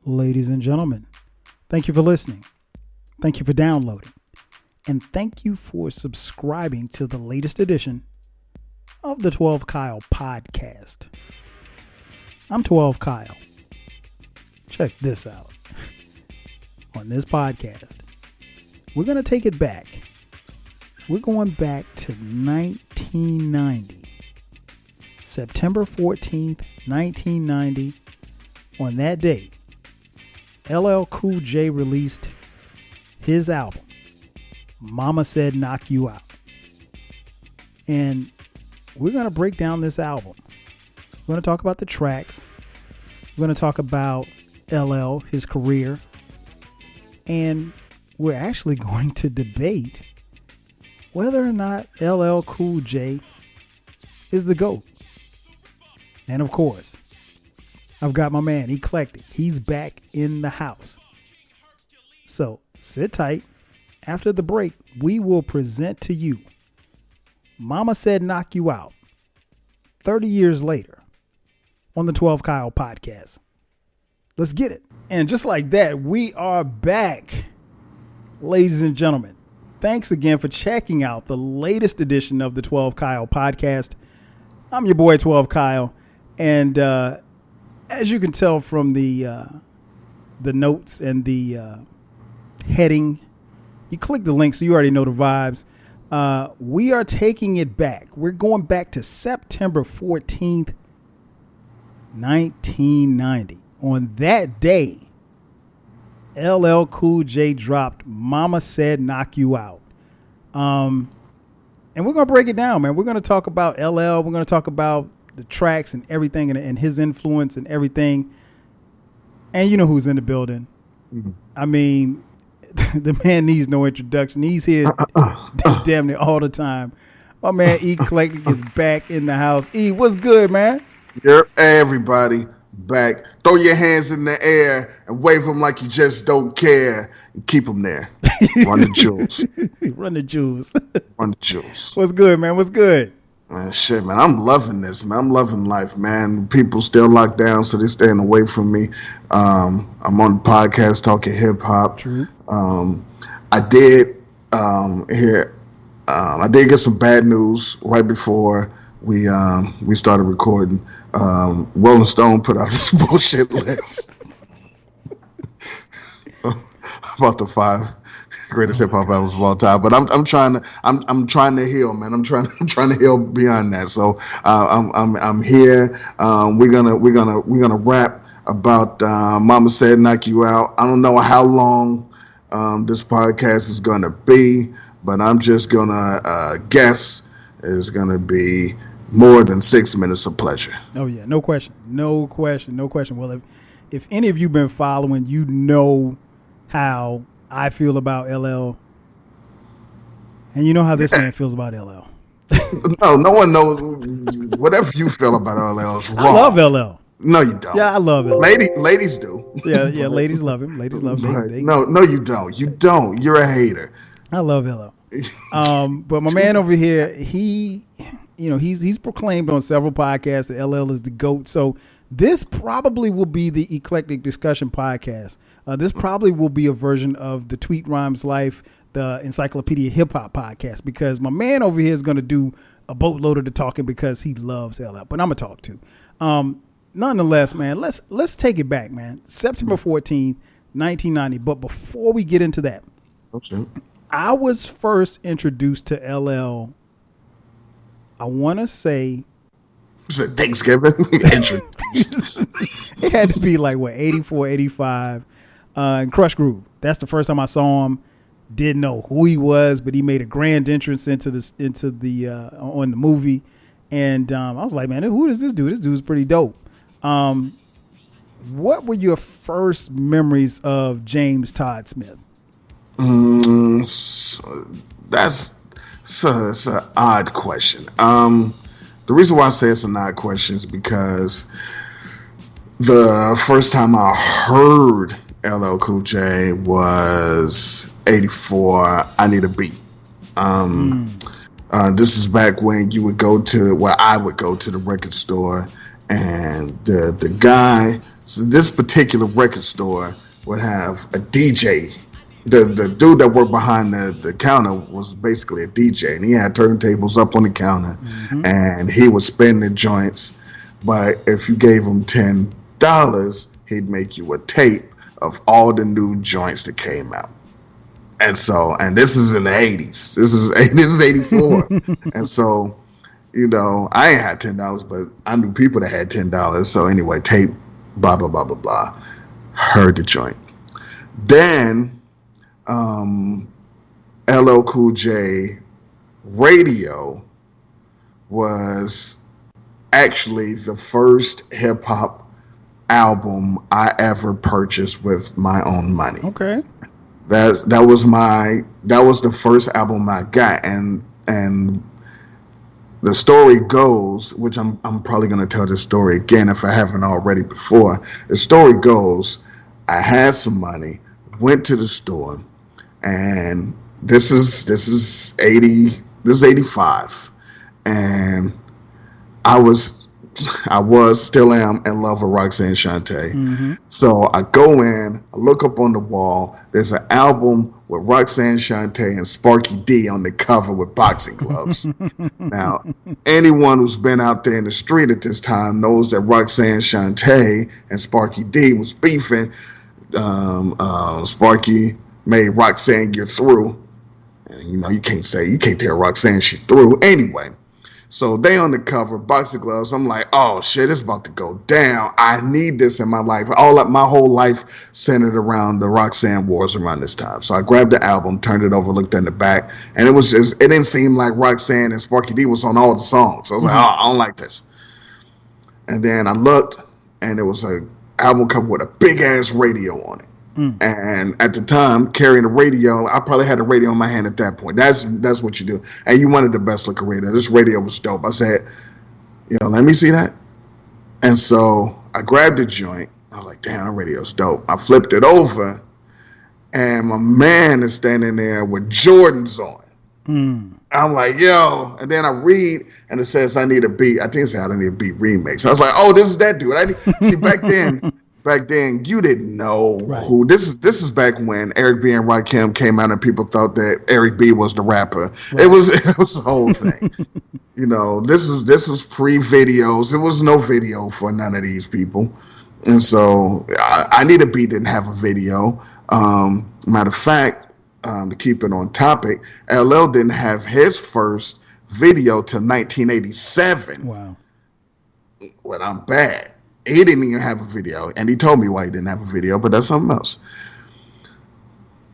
Ladies and gentlemen, thank you for listening. Thank you for downloading. And thank you for subscribing to the latest edition of the 12 Kyle podcast. I'm 12 Kyle. Check this out. On this podcast, we're going to take it back. We're going back to 1990. September 14th, 1990. On that day, LL Cool J released his album, Mama Said Knock You Out. And we're going to break down this album. We're going to talk about the tracks. We're going to talk about LL, his career. And we're actually going to debate whether or not LL Cool J is the GOAT. And of course, I've got my man, Eclectik. He's back in the house. So sit tight. After the break, we will present to you Mama Said Knock You Out 30 years later on the 12 Kyle podcast. Let's get it. And just like that, we are back, ladies and gentlemen. Thanks again for checking out the latest edition of the 12 Kyle podcast. I'm your boy 12 Kyle. And as you can tell from the notes and the heading, you click the link so you already know the vibes. We are taking it back. We're going back to September 14th, 1990. On that day, LL Cool J dropped Mama Said Knock You Out. And we're going to break it down, man. We're going to talk about LL. We're going to talk about the tracks and everything and his influence and everything. And you know who's in the building. Mm-hmm. I mean, the man needs no introduction. He's here damn near all the time. My man Eclectik is back in the house. E, what's good, man? Yep, everybody back. Throw your hands in the air and wave them like you just don't care and keep them there. Run the jewels. Run the jewels. Run the jewels. What's good, man? What's good? Man, shit, man. I'm loving this, man. I'm loving life, man. People still locked down, so they're staying away from me. I'm on the podcast talking hip hop. True. I did get some bad news right before we started recording. Rolling Stone put out this bullshit list about the 5 greatest hip hop albums of all time. But I'm trying to heal, man. I'm trying to heal beyond that. So I'm here. We're gonna rap about Mama Said Knock You Out. I don't know how long this podcast is gonna be, but I'm just gonna guess it's gonna be more than 6 minutes of pleasure. Oh yeah, no question. Well, if any of you been following, you know how I feel about LL, and you know how this man feels about LL. No one knows. Whatever you feel about LL is wrong. I love LL. No, you don't. Yeah, I love LL. Ladies do. Yeah, ladies love him. Ladies love him. Right. No, you don't. You don't. You're a hater. I love LL. But my man over here, he's proclaimed on several podcasts that LL is the GOAT. So this probably will be the Eclectik Discussion podcast. This probably will be a version of the Tweet Rhymes Life, the Encyclopedia Hip Hop podcast, because my man over here is going to do a boatload of the talking because he loves LL. But I'm going to talk too. Nonetheless, man, let's take it back, man. September 14th, 1990. But before we get into that, okay. I was first introduced to LL, I want to say, is it Thanksgiving? It had to be like, 84, 85. In Crush Groove. That's the first time I saw him. Didn't know who he was, but he made a grand entrance into the on the movie. And I was like, man, who is this dude? This dude's pretty dope. What were your first memories of James Todd Smith? That's an odd question. The reason why I say it's an odd question is because the first time I heard LL Cool J was 84, I Need a Beat. This is back when I would go to the record store, and the guy So this particular record store would have a DJ. The dude that worked behind the counter was basically a DJ, and he had turntables up on the counter, and he would spin the joints. But if you gave him $10, he'd make you a tape of all the new joints that came out. And so, and this is in the 80s. This is 84. And so, you know, I ain't had $10, but I knew people that had $10. So anyway, tape, blah, blah, blah, blah, blah. Heard the joint. Then LL Cool J Radio was actually the first hip hop album I ever purchased with my own money. Okay. That was the first album I got, and the story goes, which I'm probably gonna tell this story again if I haven't already before. The story goes, I had some money, went to the store, and this is 85, and I still am in love with Roxanne Shante. So I go in, I look up on the wall. There's an album with Roxanne Shante and Sparky D on the cover with boxing gloves. Now, anyone who's been out there in the street at this time knows that Roxanne Shante and Sparky D was beefing. Sparky made Roxanne get through. And, you know, you can't tell Roxanne she through. Anyway. So they on the cover, boxing gloves. I'm like, oh shit, it's about to go down. I need this in my life. My whole life centered around the Roxanne Wars around this time. So I grabbed the album, turned it over, looked in the back, and it didn't seem like Roxanne and Sparky D was on all the songs. So I was like, oh, I don't like this. And then I looked, and it was a album cover with a big ass radio on it. And at the time, carrying a radio, I probably had a radio in my hand at that point. That's what you do. And you wanted the best looking radio. This radio was dope. I said, let me see that. And so I grabbed the joint. I was like, damn, the radio's dope. I flipped it over, and my man is standing there with Jordans on. I'm like, yo. And then I read, and it says I need a beat. I think it said I need a beat remix. I was like, oh, this is that dude. See, back then, you didn't know who. This is back when Eric B and Rakim came out, and people thought that Eric B was the rapper. Right. It was the whole thing. This was pre-videos. There was no video for none of these people, and so I Need a Beat didn't have a video. Matter of fact, to keep it on topic, LL didn't have his first video till 1987. Wow. Well, I'm bad. He didn't even have a video, and he told me why he didn't have a video, but that's something else.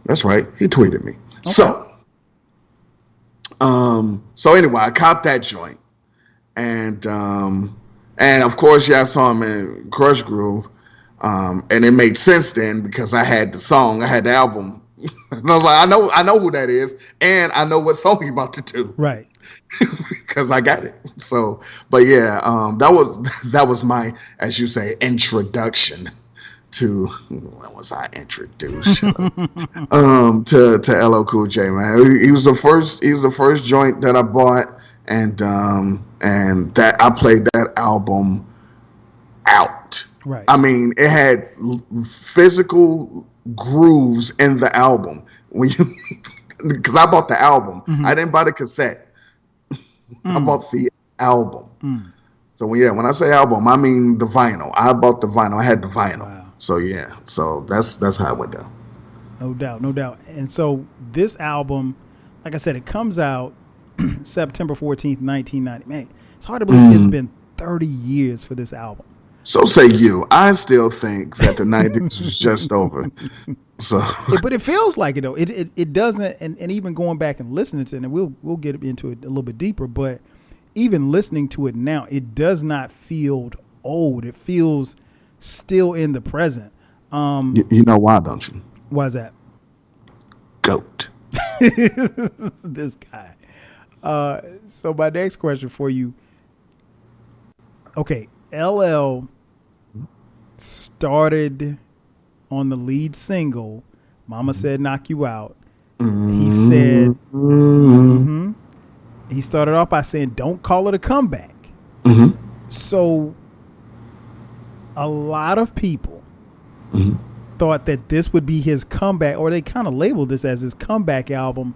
That's right. He tweeted me. Okay. So anyway, I copped that joint, and of course, I saw him in Crush Groove, and it made sense then because I had the song, I had the album, and I was like, I know who that is, and I know what song he's about to do, right? Because I got it. So, but yeah, that was my, as you say, introduction to when was I introduced to LL Cool J, man. He was the first joint that I bought, and that I played that album out. Right. I mean, it had physical grooves in the album because I bought the album. I didn't buy the cassette. I bought the album. So when I say album, I mean the vinyl. I bought the vinyl. I had the vinyl. Wow. So so that's how it went down. No doubt. And so this album, like I said, it comes out September 14th, 1990. Man, it's hard to believe it's been 30 years for this album. So say you. I still think that the 90s was just over. So, but it feels like it though. It doesn't, and even going back and listening to it, and we'll get into it a little bit deeper. But even listening to it now, it does not feel old. It feels still in the present. You know why, don't you? Why is that? GOAT. This guy. So my next question for you. Okay, LL started on the lead single, Mama Said Knock You Out. He said, he started off by saying, don't call it a comeback. So a lot of people Mm-hmm. thought that this would be his comeback, or they kind of labeled this as his comeback album,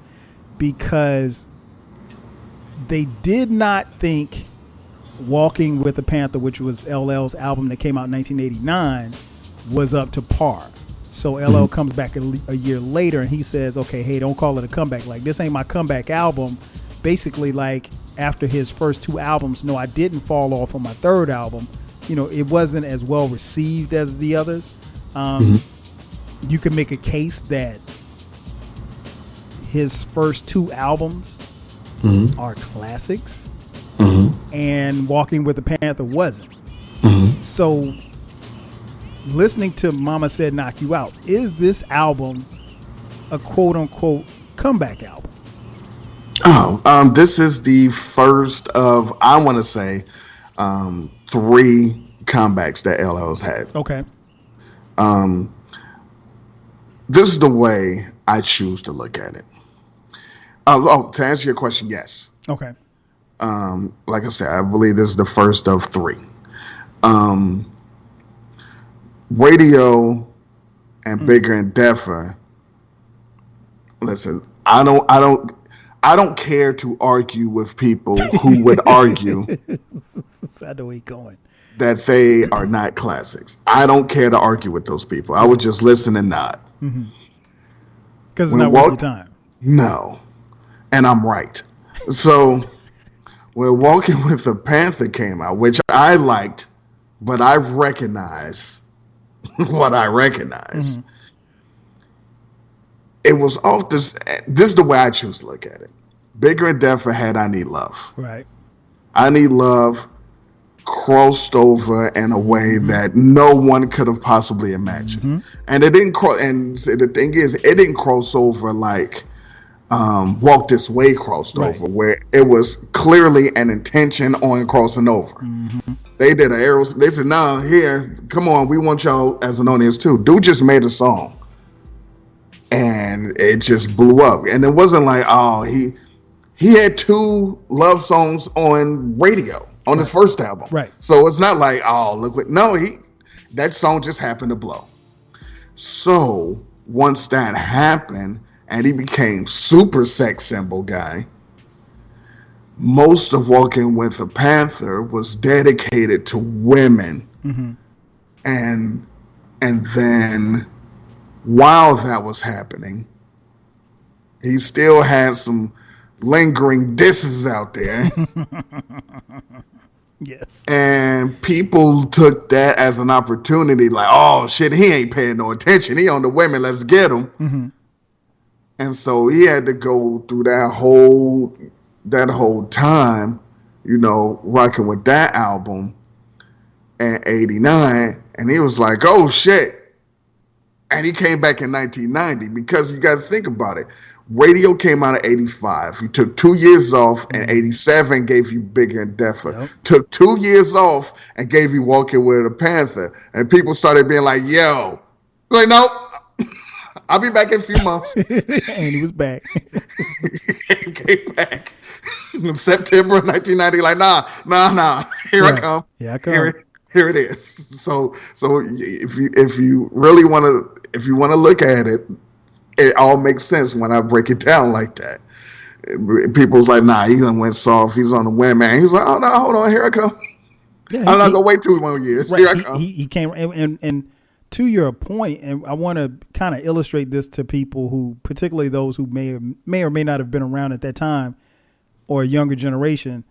because they did not think Walking with a Panther, which was LL's album that came out in 1989, was up to par. So LL comes back a year later and he says, okay, hey, don't call it a comeback. Like, this ain't my comeback album. Basically, like, after his first two albums, no, I didn't fall off on my third album. You know, it wasn't as well received as the others. You can make a case that his first two albums are classics, and Walking with the Panther wasn't. So listening to Mama Said Knock You Out, is this album a quote unquote comeback album? This is the first of, I want to say, 3 comebacks that LL's had. Okay. This is the way I choose to look at it. To answer your question, yes. Okay. Like I said, I believe this is the first of 3. Radio and Bigger and Deffer. Listen, I don't care to argue with people who would argue I know where you're going. that they are not classics. I don't care to argue with those people. I would just listen and nod. Because it's not worth your time. No. And I'm right. So when Walking with the Panther came out, which I liked, but I recognize what I recognize. It was off this is the way I choose to look at it. Bigger and Deffer had I Need Love. Right. I Need Love crossed over in a way that no one could have possibly imagined. And it didn't cross, and the thing is, it didn't cross over like Walk This Way crossed over, where it was clearly an intention on crossing over. They did an arrow. They said, "No, here, come on, we want y'all as an audience too." Dude just made a song, and it just blew up. And it wasn't like, oh, he had 2 love songs on radio on his first album. Right. So it's not like, oh, look what. No, that song just happened to blow. So once that happened, and he became super sex symbol guy, most of Walking with a Panther was dedicated to women. And then while that was happening, he still had some lingering disses out there. Yes. And people took that as an opportunity, like, oh shit, he ain't paying no attention. He on the women, let's get him. And so he had to go through that whole time, you know, rocking with that album in '89, and he was like, oh shit. And he came back in 1990, because you got to think about it. Radio came out in '85. He took 2 years off, and '87 gave you Bigger and Deffer. Yep. Took 2 years off and gave you Walking with a Panther. And people started being like, yo. Like, nope. I'll be back in a few months. And he was back. He came back in September of 1990. Like, nah. Here I come. Yeah, I come. Here it is. So if you really want to look at it, it all makes sense when I break it down like that. People's like, nah, he done went soft. He's on the women. He's like, oh no, hold on, here I come. Yeah, I'm not gonna wait 2 more years. Right, here I come. He came, and to your point, and I want to kind of illustrate this to people who, particularly those who may or may not have been around at that time, or a younger generation.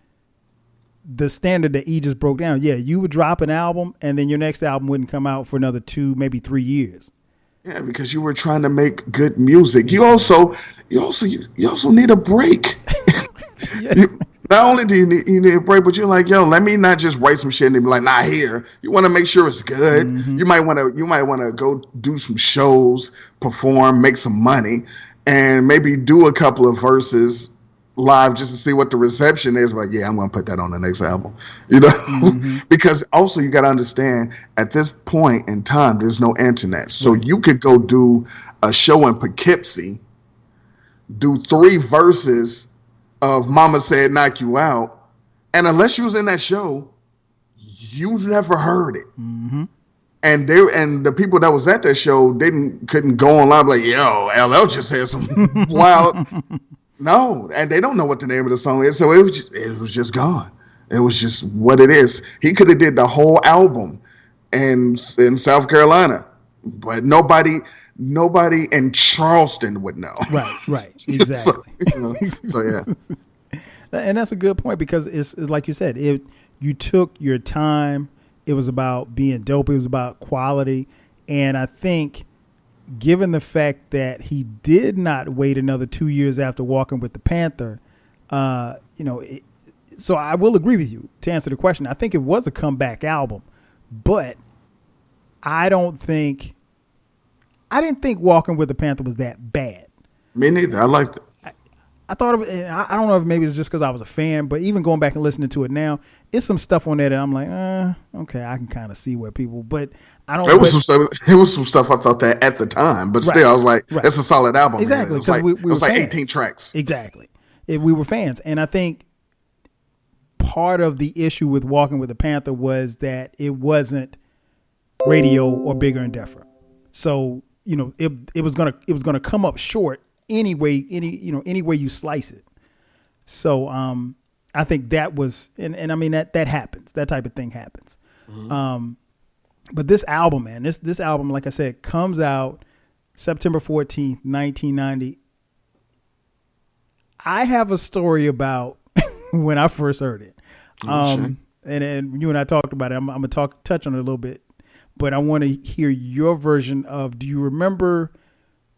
The standard that E just broke down. Yeah, you would drop an album, and then your next album wouldn't come out for another 2, maybe 3 years. Yeah, because you were trying to make good music. You also need a break. Not only do you need a break, but you're like, yo, let me not just write some shit and be like, nah, here. You want to make sure it's good. You might want to go do some shows, perform, make some money, and maybe do a couple of verses live just to see what the reception is. Like, yeah, I'm going to put that on the next album, you know, because also you got to understand at this point in time, there's no internet. So you could go do a show in Poughkeepsie, do 3 verses of Mama Said Knock You Out. And unless you was in that show, you never heard it. And the people that was at that show couldn't go online like, yo, LL just said some wild. No, and they don't know what the name of the song is, so it was just gone. It was just what it is. He could have did the whole album in South Carolina, but nobody in Charleston would know. Right, exactly. So yeah. And that's a good point, because it's like you said, you took your time. It was about being dope. It was about quality. And I think, given the fact that he did not wait another 2 years after Walking with the Panther, so I will agree with you to answer the question. I think it was a comeback album, but I didn't think Walking with the Panther was that bad. Me neither. I liked it. I thought of it. I don't know if maybe it's just because I was a fan, but even going back and listening to it now, it's some stuff on there that I'm like, okay, I can kind of see where people, but I don't. There was some stuff I thought that at the time, but still, I was like, it's a solid album. Exactly. Man. It was like 18 fans. tracks. Exactly. We were fans. And I think part of the issue with Walking with the Panther was that it wasn't radio or Bigger and Deffer. So, it was gonna come up short anyway, any way you slice it. So I think that was, and I mean that happens. That type of thing happens. Mm-hmm. But this album, man, this album, like I said, comes out September 14th, 1990. I have a story about when I first heard it. And you and I talked about it. I'm gonna touch on it a little bit, but I want to hear your version of. Do you remember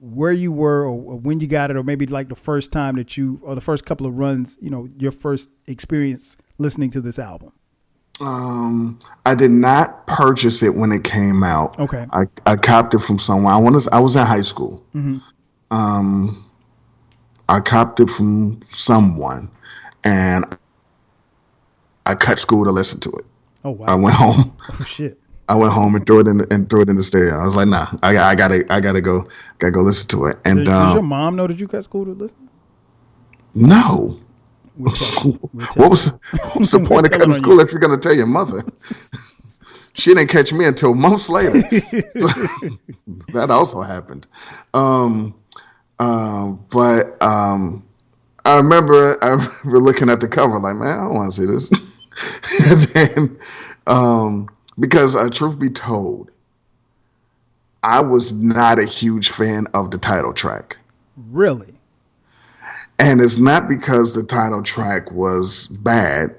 where you were, or when you got it, or maybe like the first time that or the first couple of runs, your first experience listening to this album? I did not purchase it when it came out. Okay. I copped it from someone. I was in high school. Mm-hmm. I copped it from someone, and I cut school to listen to it. Oh wow! I went home. Oh shit! I went home and threw it in the stereo. I was like, nah, I gotta go listen to it. And did your mom know that you cut school to listen? No. What was the point of cutting school if you're gonna tell your mother? She didn't catch me until months later. So, that also happened. But I remember looking at the cover like, man, I don't want to see this. And then, because truth be told, I was not a huge fan of the title track. Really? And it's not because the title track was bad,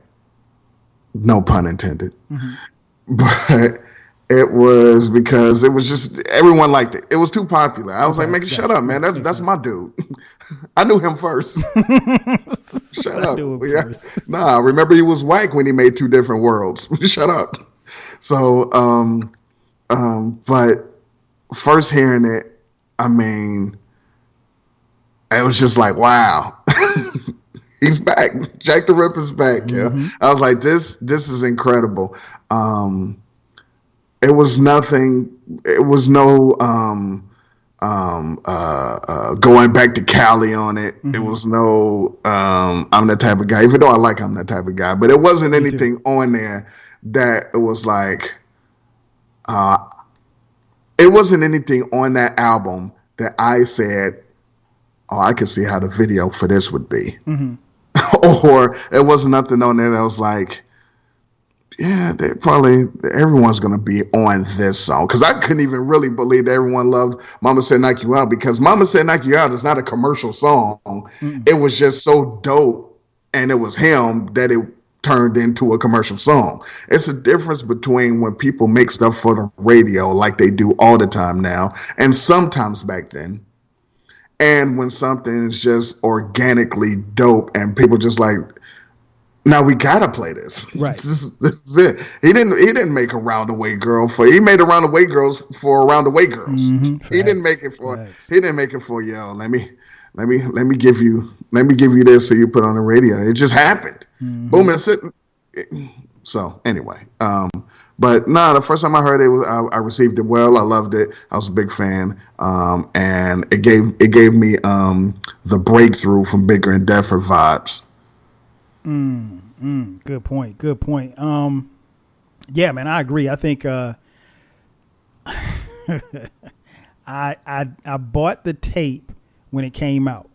no pun intended, mm-hmm. but it was because it was just, everyone liked it. It was too popular. I was like, man, shut up, man. That's my dude. I knew him first. Shut up. First. Nah, remember he was whack when he made Two Different Worlds. Shut up. So, but first hearing it, I mean, it was just like, wow, he's back. Jack the Ripper's back. Mm-hmm. Yeah. I was like, this is incredible. It was nothing. It was no going back to Cali on it. Mm-hmm. It was no I'm that type of guy, even though I like I'm that type of guy. But it wasn't anything on there that it was like it wasn't anything on that album that I said, oh, I could see how the video for this would be. Mm-hmm. Or it was nothing on there that was like, yeah, everyone's going to be on this song. Because I couldn't even really believe that everyone loved Mama Said Knock You Out, because Mama Said Knock You Out is not a commercial song. Mm-hmm. It was just so dope, and it was him, that it turned into a commercial song. It's a difference between when people make stuff for the radio, like they do all the time now, and sometimes back then, and when something is just organically dope and people just like, now we gotta play this. Right. This is it. He didn't make Around the Way Girl he made Around the Way Girls for Around the Way Girls. Mm-hmm. He didn't make it for yo, let me give you this so you put on the radio. It just happened. Mm-hmm. Boom, and sit. So anyway, but the first time I heard it, I received it well. I loved it. I was a big fan, and it gave me the breakthrough from Bigger and Deffer vibes. Good point. Yeah, man, I agree. I think I bought the tape when it came out,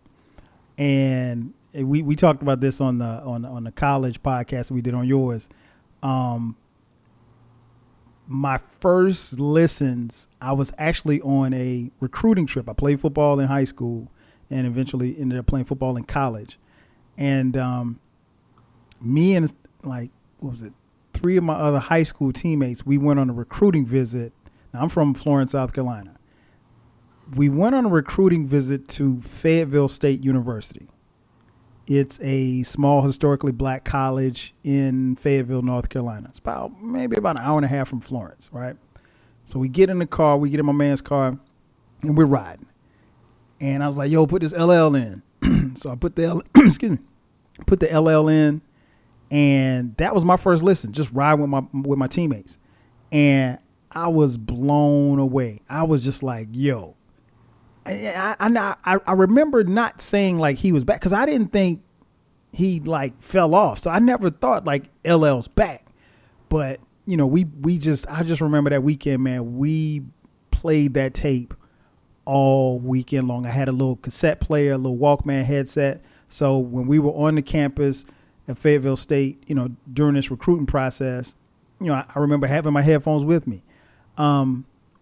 and we talked about this on the college podcast that we did on yours. My first listens, I was actually on a recruiting trip. I played football in high school and eventually ended up playing football in college. And me and like, what was it, 3 of my other high school teammates, we went on a recruiting visit. Now, I'm from Florence, South Carolina. We went on a recruiting visit to Fayetteville State University. It's a small historically black college in Fayetteville, North Carolina. It's maybe about an hour and a half from Florence, right? So we get in the car, we get in my man's car, and we're riding. And I was like, yo, put this LL in. So I put the put the LL in, and that was my first listen, just ride with my teammates. And I was blown away. I was just like, yo. I remember not saying like he was back because I didn't think he like fell off. So I never thought like LL's back. But you know, I just remember that weekend, man. We played that tape all weekend long. I had a little cassette player, a little Walkman headset. So when we were on the campus at Fayetteville State, you know, during this recruiting process, you know, I remember having my headphones with me.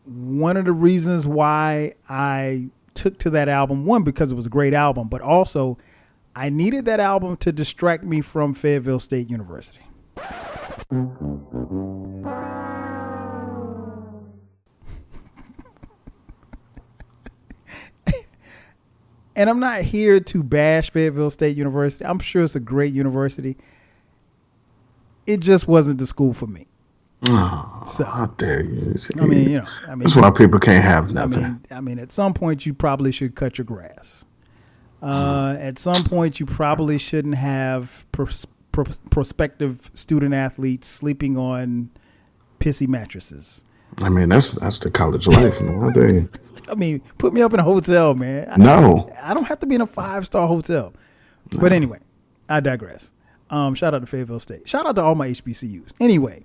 One of the reasons why I took to that album, one, because it was a great album, but also I needed that album to distract me from Fayetteville State University. And I'm not here to bash Fayetteville State University. I'm sure it's a great university. It just wasn't the school for me. Oh, so, how dare you? I mean, you know, that's why people can't have nothing. I mean, at some point you probably should cut your grass. At some point you probably shouldn't have prospective student athletes sleeping on pissy mattresses. I mean, that's the college life. How dare you? I mean, put me up in a hotel, man. I don't have to be in a 5-star hotel. No. But anyway, I digress. Shout out to Fayetteville State. Shout out to all my HBCUs. Anyway.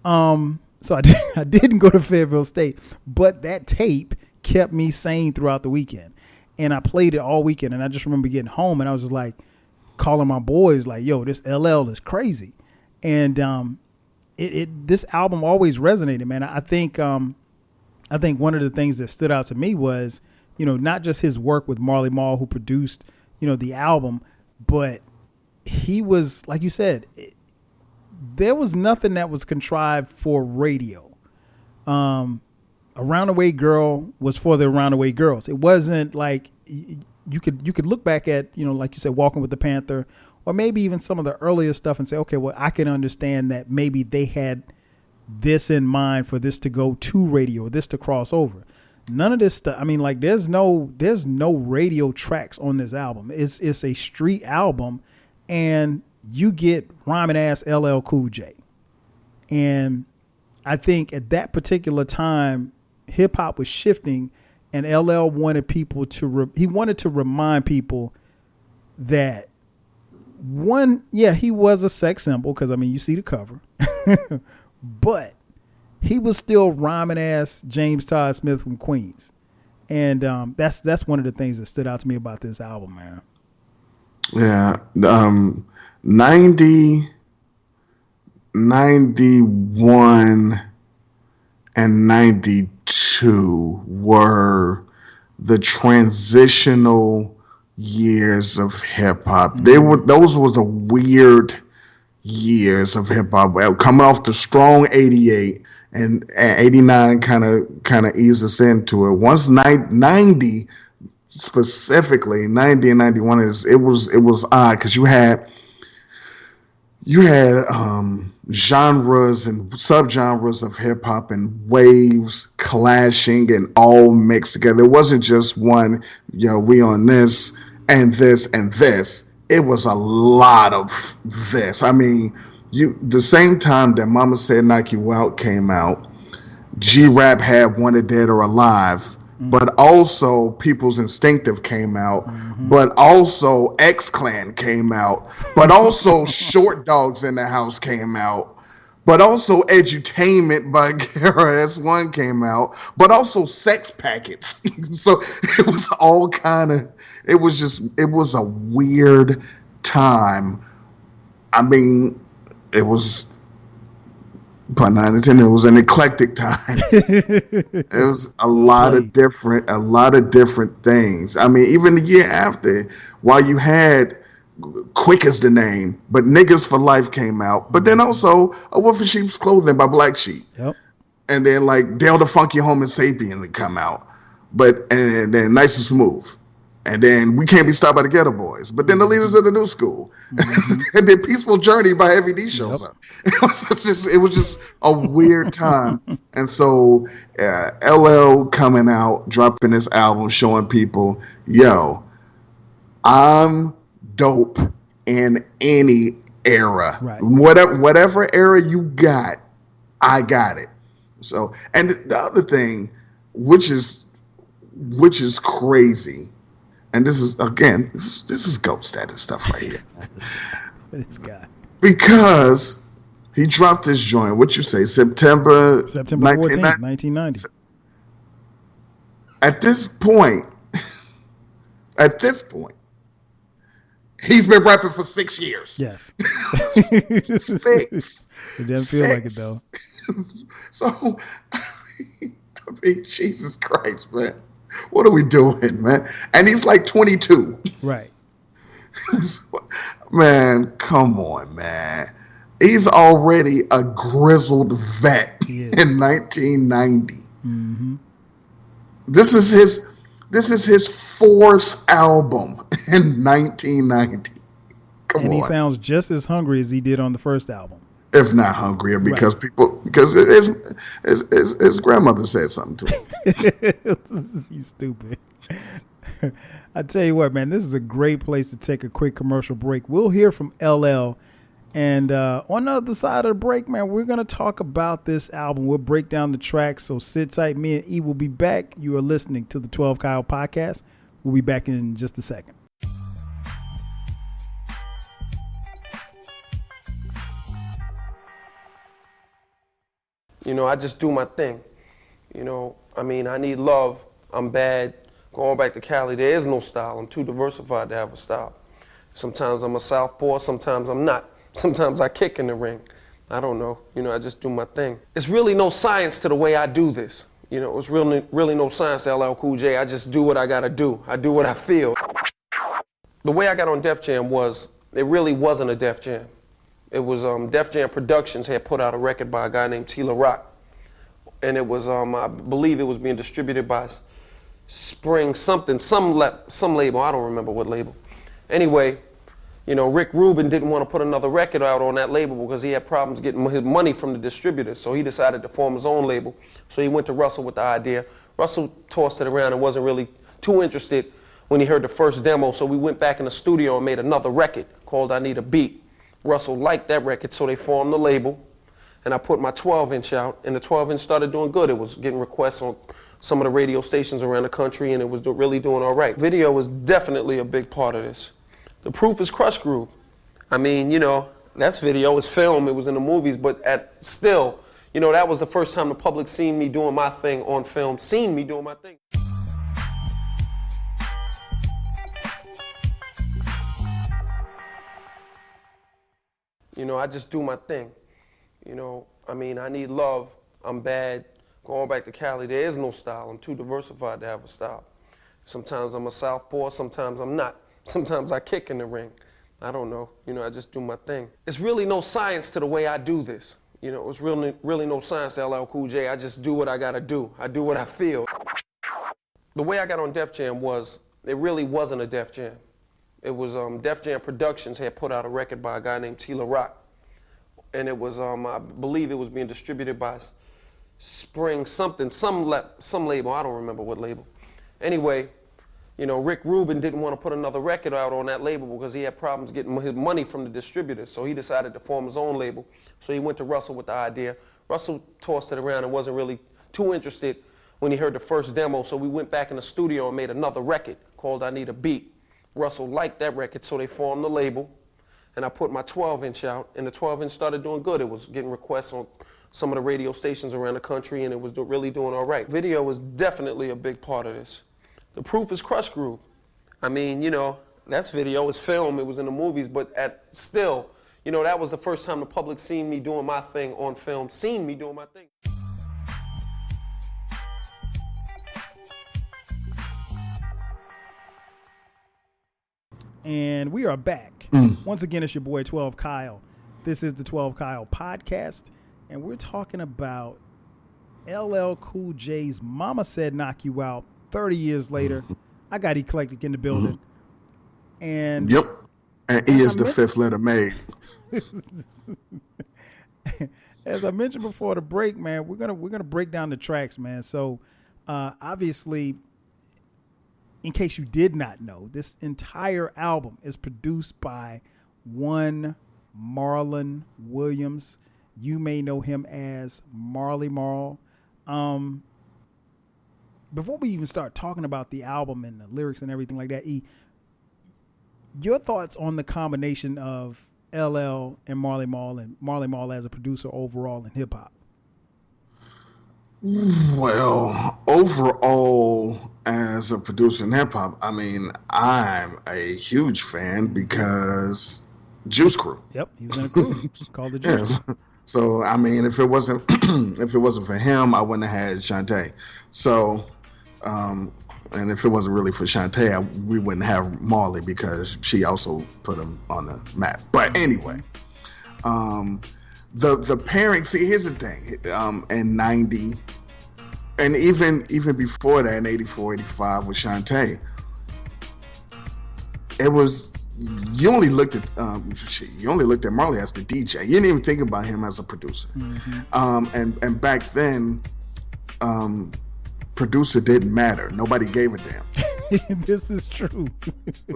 So I didn't go to Fayetteville State, but that tape kept me sane throughout the weekend. And I played it all weekend. And I just remember getting home and I was just like calling my boys like, yo, this LL is crazy. And, this album always resonated, man. I think one of the things that stood out to me was, you know, not just his work with Marley Marl, who produced, you know, the album, but he was, like you said, there was nothing that was contrived for radio. A Roundaway Girl was for the Roundaway Girls. It wasn't like you could look back at, you know, like you said, Walking with the Panther, or maybe even some of the earlier stuff and say, okay, well, I can understand that maybe they had this in mind for this to go to radio or this to cross over. None of this stuff. I mean, like there's no radio tracks on this album. It's a street album, and you get rhyming ass LL Cool J. And I think at that particular time, hip hop was shifting, and LL wanted people he wanted to remind people that he was a sex symbol, because I mean, you see the cover, but he was still rhyming ass James Todd Smith from Queens. And that's one of the things that stood out to me about this album, man. Yeah. 90, 91, and 92 were the transitional years of hip hop. Mm-hmm. Those were the weird years of hip hop. Coming off the strong 88 and 89 kind of eased us into it. Once 90 specifically, 90 and 91 it was odd because you had genres and subgenres of hip hop and waves clashing and all mixed together. It wasn't just one, you know, we on this and this and this. It was a lot of this. I mean, the same time that Mama Said Knock You Out came out, G-Rap had Wanted Dead or Alive. Mm-hmm. But also People's Instinctive came out, mm-hmm. but also X-Clan came out, but also Short Dogs in the House came out, but also Edutainment by KRS-One came out, but also Sex Packets. So it was all kind of, it was a weird time. I mean, it was, pun not intended, it was an eclectic time. It was a lot of different things. I mean, even the year after, while you had Quick as the Name, but Niggas for Life came out, but then also A Wolf in Sheep's Clothing by Black Sheep. Yep. And then like Dale the Funky Homo Sapien would come out. And then Nice and Smooth. And then We Can't Be Stopped by the Ghetto Boys. But then the Leaders of the New School. And then Peaceful Journey by Heavy D shows up. It was just a weird time. And so LL coming out, dropping this album, showing people, yo, I'm dope in any era. Right. Whatever era you got, I got it. So, and the other thing, which is crazy, and this is again, this is goat status stuff right here. This guy, because he dropped this joint. What you say? September 14th, 1990. At this point, he's been rapping for 6 years. Yes. 6. It doesn't feel like it though. So, I mean, Jesus Christ, man. What are we doing, man? And he's like 22. Right. Man, come on, man. He's already a grizzled vet in 1990. Mm-hmm. This is his fourth album in 1990. And he sounds just as hungry as he did on the first album. If not hungrier, because his grandmother said something to him. You stupid. I tell you what, man, this is a great place to take a quick commercial break. We'll hear from LL. And on the other side of the break, man, we're going to talk about this album. We'll break down the tracks. So sit tight. Me and E will be back. You are listening to the 12 Kyle Podcast. We'll be back in just a second. You know, I just do my thing. You know, I mean, I need love. I'm bad. Going back to Cali, there is no style. I'm too diversified to have a style. Sometimes I'm a southpaw, sometimes I'm not. Sometimes I kick in the ring. I don't know. You know, I just do my thing. It's really no science to the way I do this. You know, it's really no science to LL Cool J. I just do what I gotta do. I do what I feel. The way I got on Def Jam was, it really wasn't a Def Jam. It was Def Jam Productions had put out a record by a guy named Tila Rock. And it was, I believe it was being distributed by Spring something, some label, I don't remember what label. Anyway, you know, Rick Rubin didn't want to put another record out on that label because he had problems getting his money from the distributors. So he decided to form his own label. So he went to Russell with the idea. Russell tossed it around and wasn't really too interested when he heard the first demo. So we went back in the studio and made another record called I Need a Beat. Russell liked that record, so they formed the label. And I put my 12-inch out, and the 12-inch started doing good. It was getting requests on some of the radio stations around the country, and it was really doing all right. Video was definitely a big part of this. The proof is Crush Groove. I mean, you know, that's video, it's film, it was in the movies, but still, you know, that was the first time the public seen me doing my thing on film, seen me doing my thing. You know, I just do my thing. You know, I mean, I need love. I'm bad. Going back to Cali, there is no style. I'm too diversified to have a style. Sometimes I'm a southpaw, sometimes I'm not. Sometimes I kick in the ring. I don't know. You know, I just do my thing. It's really no science to the way I do this. You know, it's really no science to LL Cool J. I just do what I gotta do. I do what I feel. The way I got on Def Jam was, it really wasn't a Def Jam. It was Def Jam Productions had put out a record by a guy named Tila Rock. And it was, I believe it was being distributed by Spring something, some label, I don't remember what label. Anyway, you know, Rick Rubin didn't want to put another record out on that label because he had problems getting his money from the distributors. So he decided to form his own label. So he went to Russell with the idea. Russell tossed it around and wasn't really too interested when he heard the first demo. So we went back in the studio and made another record called I Need a Beat. Russell liked that record, so they formed the label. and I put my 12-inch out, and the 12-inch started doing good. It was getting requests on some of the radio stations around the country, and it was really doing all right. Video was definitely a big part of this. The proof is Crush Groove. I mean, you know, that's video, it's film, it was in the movies, but still, you know, that was the first time the public seen me doing my thing on film, seen me doing my thing. And we are back. Once again, it's your boy 12 Kyle. This is the 12 Kyle podcast, and we're talking about LL Cool J's Mama Said Knock You Out 30 years later. I got Eclectic in the building. And yep. And E is the fifth letter made. As I mentioned before the break, man, we're gonna break down the tracks, man. So obviously, in case you did not know, this entire album is produced by one Marlon Williams. You may know him as Marley Marl. Before we even start talking about the album and the lyrics and everything like that, E, your thoughts on the combination of LL and Marley Marl as a producer overall in hip hop? Well, overall, as a producer in hip hop, I mean, I'm a huge fan because Juice Crew. Yep, he was in a crew called the Juice Crew. So I mean, if it wasn't for him, I wouldn't have had Shantae. So, and if it wasn't really for Shantae, we wouldn't have Marley because she also put him on the map. But anyway, the pairing. See, here's the thing. In '90, and even before that, in '84, '85 with Shantae, it was. You only looked at Marley as the DJ. You didn't even think about him as a producer. And back then, producer didn't matter. Nobody gave a damn. This is true.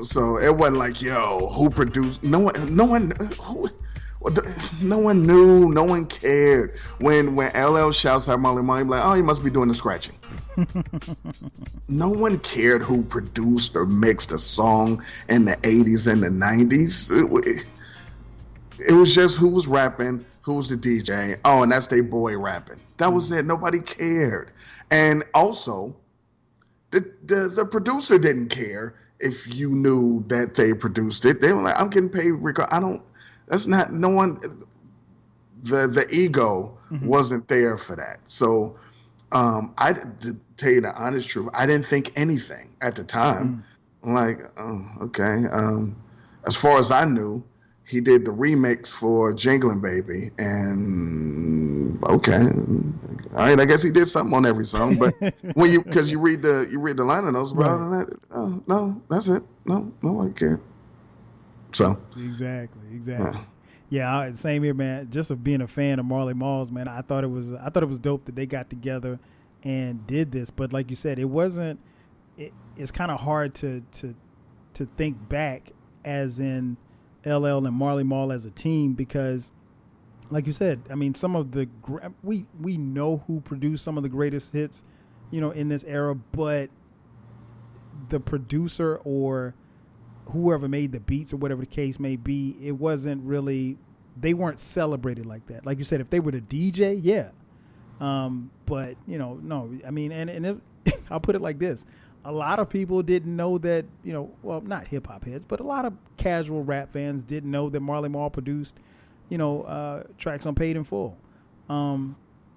So it wasn't like, yo, who produced? No one knew. No one cared. When LL shouts out Marley Marl, like, oh, he must be doing the scratching. No one cared who produced or mixed a song in the 80s and the 90s. It was just who was rapping, who was the DJ. Oh, and that's their boy rapping. That was it. Nobody cared. And also, the producer didn't care if you knew that they produced it. They were like, I'm getting paid. That's not, no one, the ego wasn't there for that. So, to tell you the honest truth, I didn't think anything at the time. I'm like, oh, okay. As far as I knew, he did the remix for Jinglin' Baby, and okay, all right. I guess he did something on every song, but because you read the liner notes, well, right. No, that's it. No, I can't. So exactly. Yeah, same here, man. Just of being a fan of Marley Marl's, man, I thought it was dope that they got together and did this. But like you said, it wasn't. It's kind of hard to think back as in LL and Marley Marl as a team because, like you said, I mean, some of the we know who produced some of the greatest hits, in this era, but the producer or whoever made the beats or whatever the case may be, it wasn't really, they weren't celebrated like that. Like you said, if they were the DJ, yeah. But no, I mean, and I'll put it like this. A lot of people didn't know that, well, not hip hop heads, but a lot of casual rap fans didn't know that Marley Marl produced, tracks on Paid in Full.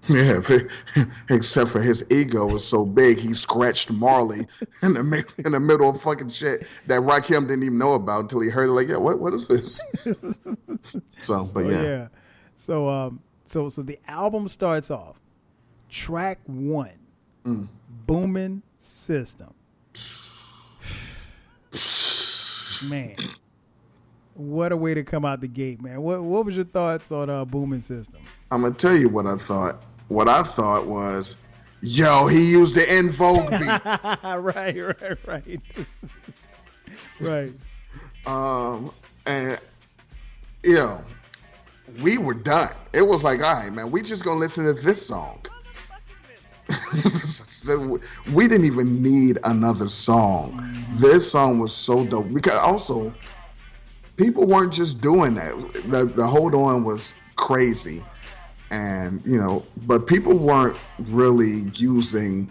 Yeah, except for his ego was so big, he scratched Marley in the middle of fucking shit that Rakim didn't even know about until he heard it. Like, yeah, what is this? So yeah. So the album starts off. Track 1, Booming System. Man, what a way to come out the gate, man. What was your thoughts on Booming System? I'm gonna tell you what I thought. What I thought was, yo, he used the En Vogue beat. Right. And we were done. It was like, all right, man, we just gonna listen to this song. So we didn't even need another song. This song was so dope. Because also, people weren't just doing that. The Hold On was crazy, and but people weren't really using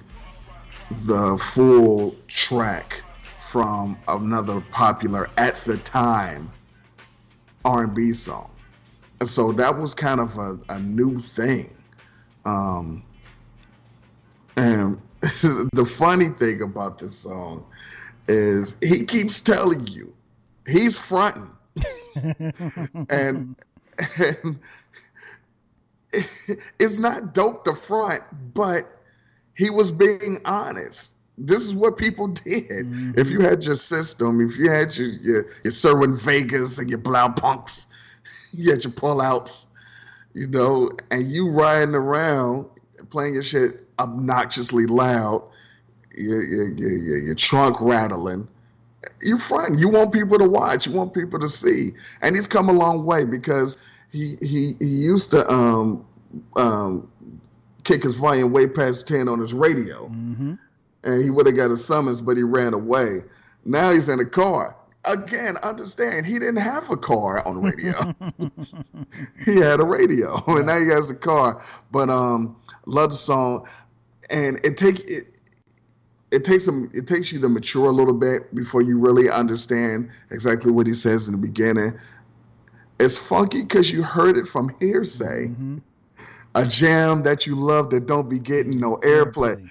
the full track from another popular at the time R&B song. And so that was kind of a new thing. And the funny thing about this song is he keeps telling you he's fronting. and it's not dope to front, but he was being honest. This is what people did. Mm-hmm. If you had your system, if you had your Serwin Vegas and your Blau Punks, you had your pullouts, and you riding around playing your shit obnoxiously loud, your trunk rattling, you front. You want people to watch. You want people to see. And he's come a long way because he used to kick his volume way past 10 on his radio. Mm-hmm. And he would have got a summons, but he ran away. Now he's in a car. Again, understand, he didn't have a car on radio. He had a radio, and now he has a car. But love the song, and it takes you to mature a little bit before you really understand exactly what he says in the beginning. It's funky because you heard it from hearsay. Mm-hmm. A jam that you love that don't be getting no airplay.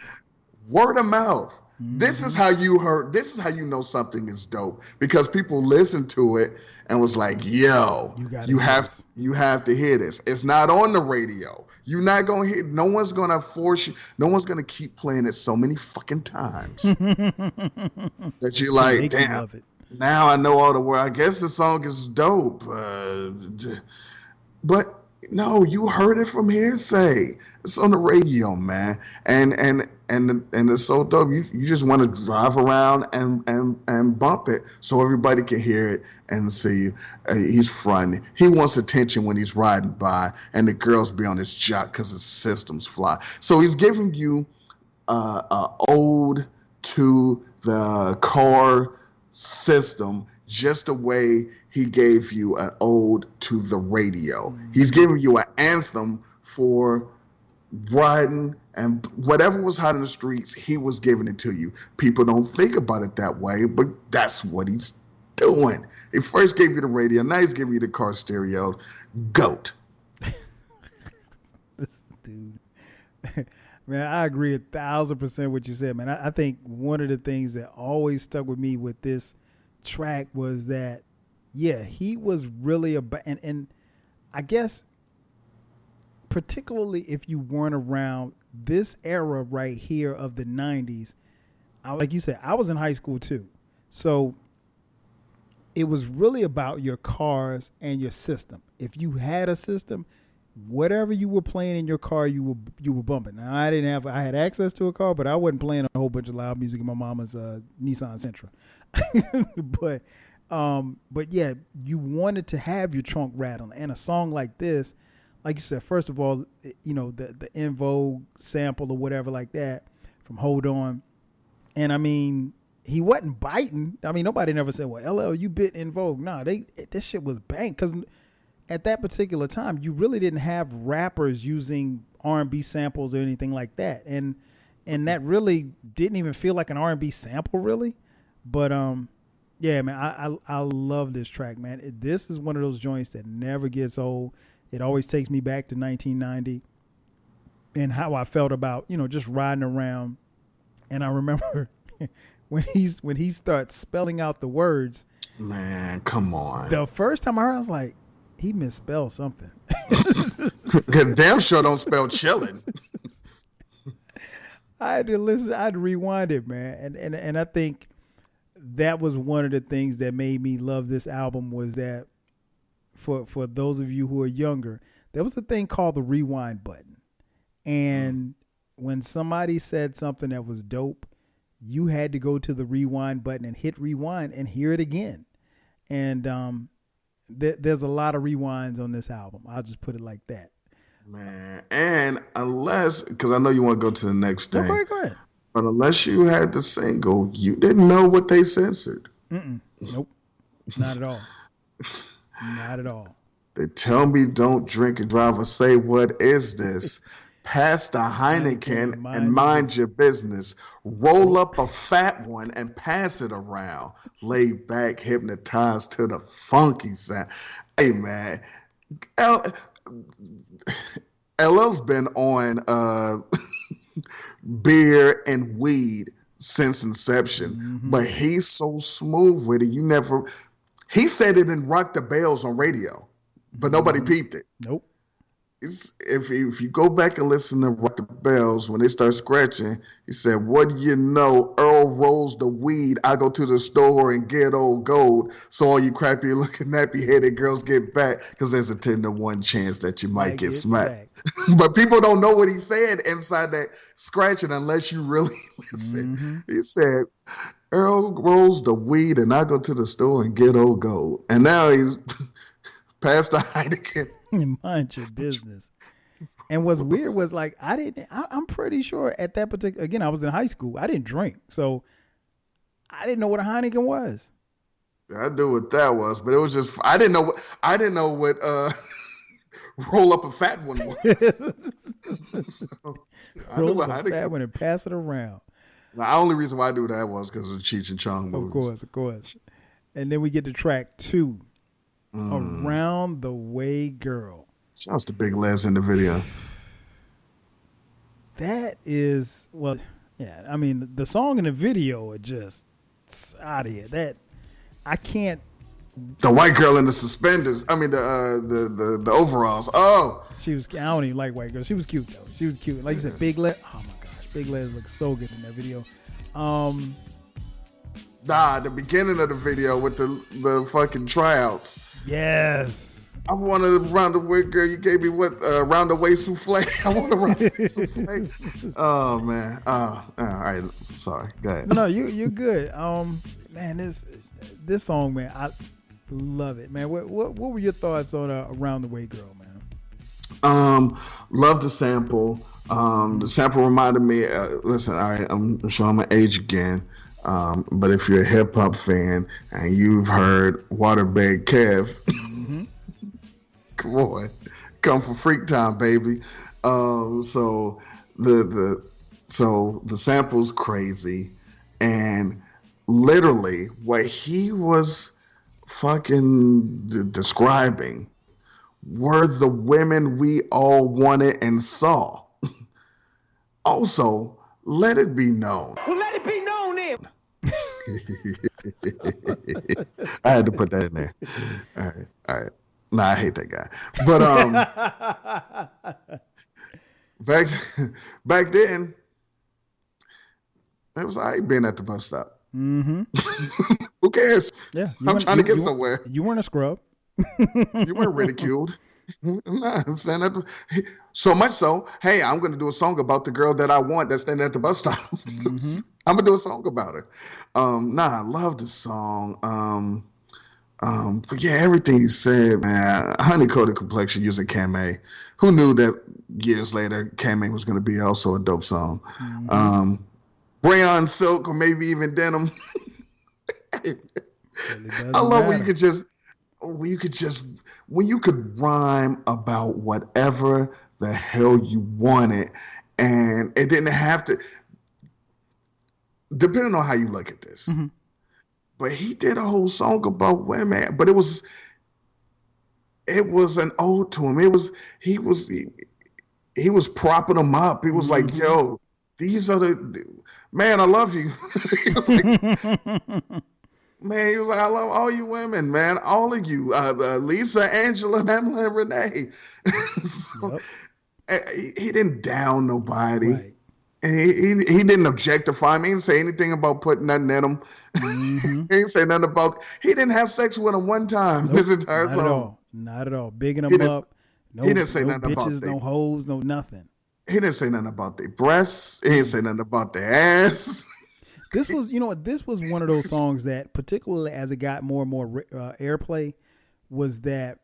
Word of mouth. Mm-hmm. This is how you heard. This is how you know something is dope, because people listened to it and was like, "Yo, you have to hear this. It's not on the radio. You're not gonna hear. No one's gonna force you. No one's gonna keep playing it so many fucking times that you're like, damn. Now I know all the words. I guess the song is dope, but." No, you heard it from hearsay. It's on the radio, man, and it's so dope. You just want to drive around and bump it so everybody can hear it and see. He's fronting. He wants attention when he's riding by, and the girls be on his jock because his systems fly. So he's giving you a ode to the car system, just the way he gave you an ode to the radio. Mm-hmm. He's giving you an anthem for riding, and whatever was hot in the streets, he was giving it to you. People don't think about it that way, but that's what he's doing. He first gave you the radio, now he's giving you the car stereo. GOAT. This dude. Man, I agree 1,000% what you said, man. I think one of the things that always stuck with me with this track was that, yeah, he was really about, and I guess particularly if you weren't around this era right here of the 90s, like you said, I was in high school too. So it was really about your cars and your system. If you had a system, whatever you were playing in your car, you were bumping. Now I had access to a car, but I wasn't playing a whole bunch of loud music in my mama's Nissan Sentra. But yeah, you wanted to have your trunk rattling, and a song like this, like you said, first of all, the En Vogue sample or whatever like that from Hold On, and I mean, he wasn't biting. I mean, nobody never said, well, LL, you bit En Vogue. Nah, this shit was bang, because at that particular time, you really didn't have rappers using R&B samples or anything like that, and that really didn't even feel like an R&B sample, really. But yeah, man, I love this track, man. This is one of those joints that never gets old. It always takes me back to 1990 and how I felt about, just riding around. And I remember when he starts spelling out the words. Man, come on. The first time I heard it, I was like, he misspelled something. Damn sure don't spell chillin'. I had to listen. I had to rewind it, man. And I think that was one of the things that made me love this album, was that for those of you who are younger, there was a thing called the rewind button. And when somebody said something that was dope, you had to go to the rewind button and hit rewind and hear it again. And there's a lot of rewinds on this album. I'll just put it like that. Man, and because I know you want to go to the next thing. Go ahead. But unless you had the single, you didn't know what they censored. Nope, not at all. Not at all. They tell me don't drink and drive or say, what is this? Pass the Heineken and mind your business. Roll up a fat one and pass it around. Lay back, hypnotized to the funky sound. Hey, man. LL's been on beer and weed since inception, but he's so smooth with it. He said it in Rock the Bells on radio, but nobody peeped it. Nope. If you go back and listen to Rock the Bells, when they start scratching, he said, what do you know? Earl rolls the weed. I go to the store and get old gold. So all you crappy looking nappy headed girls get back, because there's a 10 to 1 chance that you might get smacked. But people don't know what he said inside that scratching unless you really listen. He said, Earl rolls the weed and I go to the store and get old gold. And now he's past the Heineken. Mind your business. And what's weird was, like, I'm pretty sure at that particular, again, I was in high school. I didn't drink. So I didn't know what a Heineken was. Yeah, I knew what that was, but it was just, I didn't know what roll up a fat one was. Roll up a fat one and pass it around. The only reason why I knew that was because of the Cheech and Chong movies. Of course. And then we get to track 2. Around the Way Girl. Shout out to Big Les in the video. That is, well, yeah, I mean, the song and the video are just out of here. That, I can't. The white girl in the suspenders. I mean, the overalls. Oh. I don't even like white girl. She was cute, though. She was cute. Like you said, Big Les. Oh, my gosh. Big Les looks so good in that video. The beginning of the video with the fucking tryouts. Yes. I wanted a round-the-way girl. You gave me what? Round-the-way souffle. I want a round-the-way souffle. Oh, man. All right. Sorry. Go ahead. No, you're good. Man, this song, man, I love it, man. What were your thoughts on Around the Way Girl, man? Love the sample. The sample reminded me, listen, all right, I'm showing my age again. But if you're a hip hop fan and you've heard Waterbed Kev, come on, come for freak time, baby. So the sample's crazy, and literally what he was fucking describing were the women we all wanted and saw. Also, let it be known. Let it be known then. I had to put that in there. All right. Nah, I hate that guy. But back then, it was all right being at the bus stop. Who cares? Yeah, I'm trying to get somewhere. You weren't a scrub. You weren't ridiculed. Nah, I'm saying that. So much so, hey, I'm going to do a song about the girl that I want that's standing at the bus stop. I'm going to do a song about her. I love the song. But yeah, everything he said, man. Honey-coated complexion using Kame. Who knew that years later Kame was going to be also a dope song? Rayon silk or maybe even denim. I love when you could rhyme about whatever the hell you wanted, and it didn't have to, depending on how you look at this. But he did a whole song about women, but it was an ode to him. He was propping them up. He was like, yo, these are man, I love you. He was like, man, he was like, I love all you women, man. All of you. Lisa, Angela, Pamela, and Renee. So, he didn't down nobody. Right. He didn't objectify him. He didn't say anything about putting nothing in him. He didn't say nothing about, he didn't have sex with him one time his entire song. Not at all. Bigging them up. He didn't say nothing about bitches, no hoes, no nothing. He didn't say nothing about their breasts. He didn't say nothing about their ass. This was, this was one of those songs that, particularly as it got more and more airplay, was that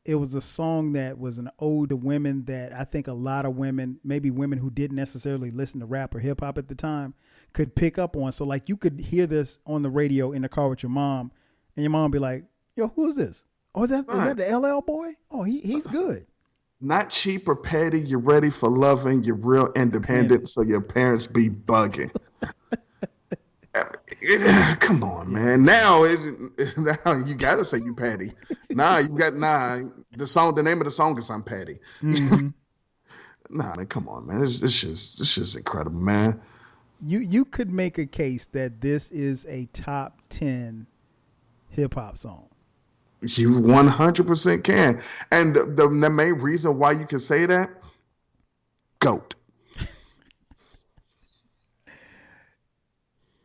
it was a song that was an ode to women that I think a lot of women, maybe women who didn't necessarily listen to rap or hip hop at the time, could pick up on. So like you could hear this on the radio in the car with your mom, and your mom be like, Yo, who is this? Oh, is that the LL boy? Oh, he's good. Not cheap or petty. You're ready for loving. You're real independent. So your parents be bugging. Come on, man. Now you gotta say you petty. The name of the song is I'm Petty. Mm-hmm. Nah, man, come on, man. This shit's incredible, man. You could make a case that this is a top 10 hip hop song. You 100% can. And the main reason why you can say that, GOAT.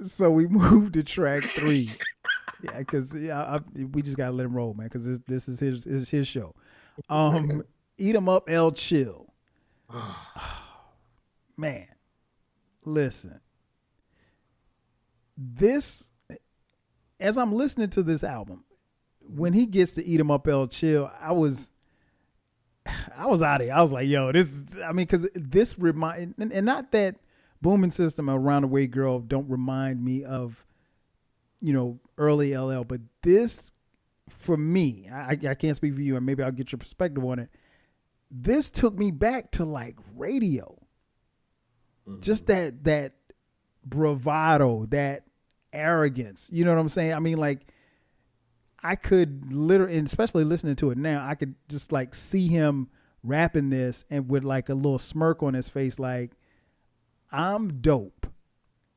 So we moved to track 3. Yeah, because we just gotta let him roll, man. Because this is his show. Eat 'em up, L Chill. Man, listen. This, as I'm listening to this album, when he gets to Eat 'em up, L Chill, I was out of here. I was like, yo, because this remind, and not that Booming System, Around the Way Girl don't remind me of, early LL, but this, for me, I can't speak for you, and maybe I'll get your perspective on it. This took me back to like radio. Mm-hmm. Just that bravado, that arrogance. You know what I'm saying? I mean, like, I could literally, and especially listening to it now, I could just like see him rapping this and with like a little smirk on his face, like, I'm dope.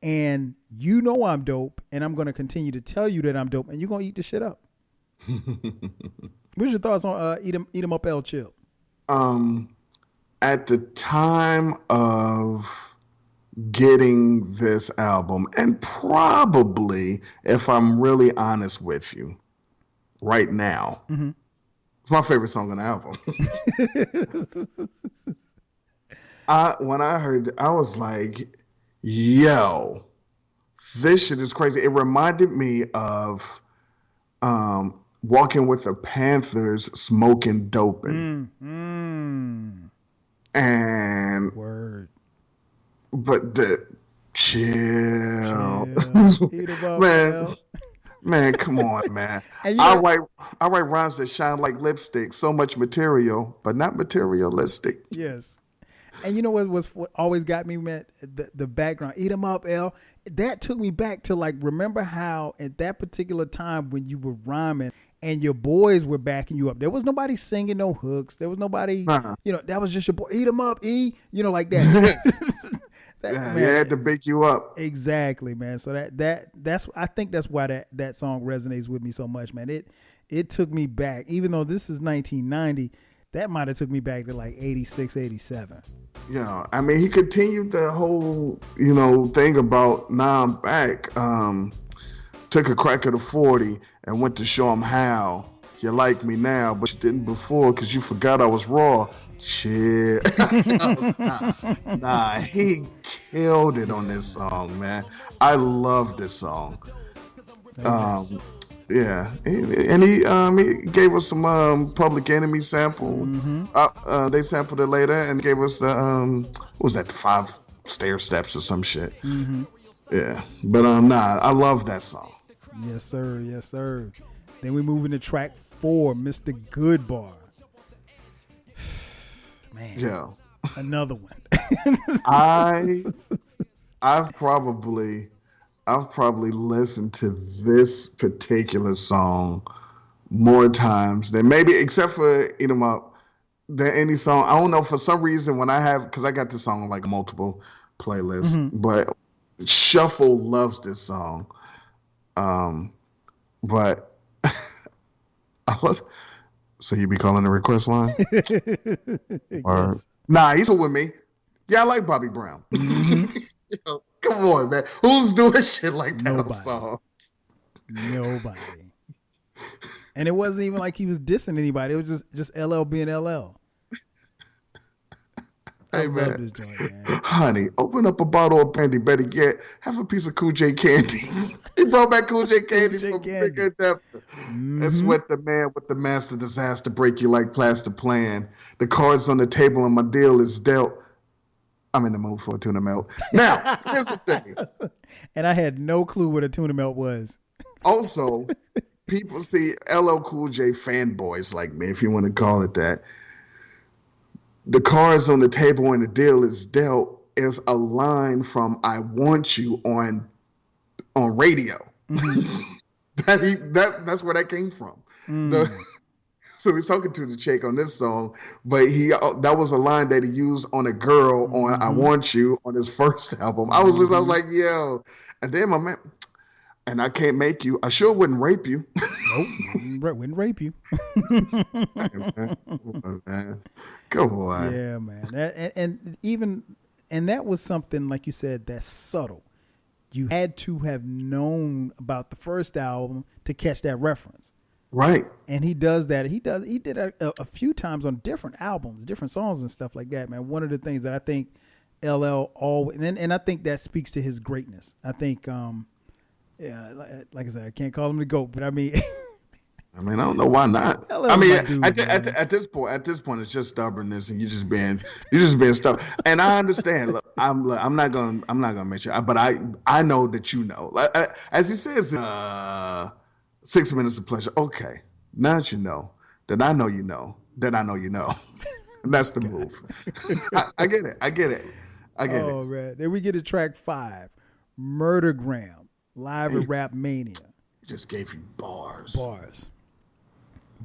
And you know I'm dope, and I'm going to continue to tell you that I'm dope, and you're going to eat this shit up. What's your thoughts on Eat 'em Up, L Chill? At the time of getting this album, and probably, if I'm really honest with you, right now, mm-hmm. It's my favorite song on the album. When I heard it, I was like, yo, this shit is crazy. It reminded me of Walking with the Panthers, Smoking Dopin'. And word. But the chill. Man, come on, man. I write rhymes that shine like lipstick. So much material, but not materialistic. Yes. And you know what always got me, man? The background. Eat 'em up, L. That took me back to like, remember how at that particular time when you were rhyming and your boys were backing you up. There was nobody singing no hooks. There was nobody, that was just your boy. Eat 'em up, E. Like that. He had to bake you up. Exactly, man. So that's I think that's why that song resonates with me so much, man. It took me back, even though this is 1990. That might have took me back to like 86, 87. Yeah, I mean, he continued the whole, thing about now I'm back. Took a crack at the 40 and went to show him how you like me now, but you didn't before because you forgot I was raw. Shit. Nah, he killed it on this song, man. I love this song. Yeah, and he gave us some Public Enemy sample. Mm-hmm. They sampled it later and gave us the what was that, the 5 stair steps or some shit. Mm-hmm. Yeah, but I love that song. Yes, sir. Yes, sir. Then we move into track 4, Mr. Goodbar. Man, yeah, another one. I've probably listened to this particular song more times than maybe, except for Eat 'em Up, than any song. I don't know, for some reason when because I got this song on like multiple playlists, mm-hmm. but Shuffle loves this song. But so you be calling the request line? Or, nah, he's with me. Yeah, I like Bobby Brown. Mm-hmm. Come on, man. Who's doing shit like that on songs? Nobody. And it wasn't even like he was dissing anybody. It was just LL being LL. Hey, man. This joint, man. Honey, open up a bottle of brandy. Better yet, have a piece of Cool J candy. He brought back Cool J candy from Bigger Depth. Mm-hmm. And Sweat the Man with the master disaster, break you like plaster plan. The cards on the table and my deal is dealt. I'm in the mood for a tuna melt. Now, here's the thing. And I had no clue what a tuna melt was. Also, people see LL Cool J fanboys like me, if you want to call it that. The cards on the table when the deal is dealt is a line from "I Want You" on radio. That's where that came from. So he's talking to the chick on this song, but that was a line that he used on a girl on "I Want You" on his first album. I was like, yo, and then my man, and I can't make you. I sure wouldn't rape you. Nope, wouldn't rape you. Man. Come on. Yeah, man. And that was something, like you said, that's subtle. You had to have known about the first album to catch that reference. Right. And he does that. He did a few times on different albums, different songs and stuff like that, man. One of the things that I think LL always, and I think that speaks to his greatness. I think, yeah, like I said, I can't call him the GOAT, but I mean, I don't know why not. LL I mean, dude, at this point, it's just stubbornness, and you're just being stubborn. And I understand. Look, I'm not gonna mention, but I know that you know. As he says, 6 minutes of pleasure. Okay, now that you know that I know you know that I know you know. That's the move. I get it. Oh man, then we get to track 5, Murdergram, live at Rap Mania. Just gave you bars,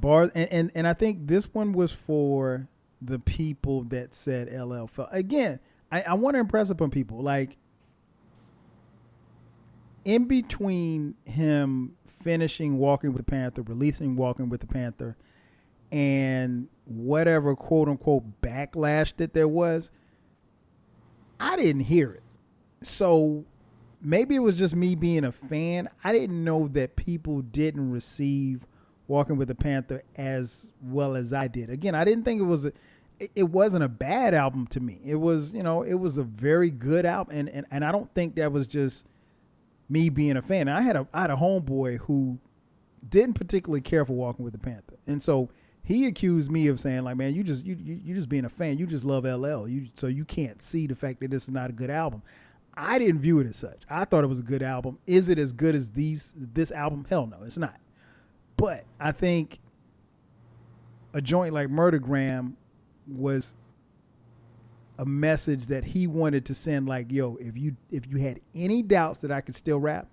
and I think this one was for the people that said LL felt. Again, I want to impress upon people, like, in between him finishing Walking with the Panther, releasing Walking with the Panther, and whatever quote unquote backlash that there was, I didn't hear it. So maybe it was just me being a fan. I didn't know that people didn't receive Walking with the Panther as well as I did. Again, I didn't think it wasn't a bad album to me. It was, it was a very good album. And I don't think that was just me being a fan. I had a homeboy who didn't particularly care for Walking with the Panther. And so he accused me of saying, like, man, you just being a fan. You just love LL. So you can't see the fact that this is not a good album. I didn't view it as such. I thought it was a good album. Is it as good as this album? Hell no, it's not. But I think a joint like Murdergram was a message that he wanted to send, like, yo, if you had any doubts that I could still rap,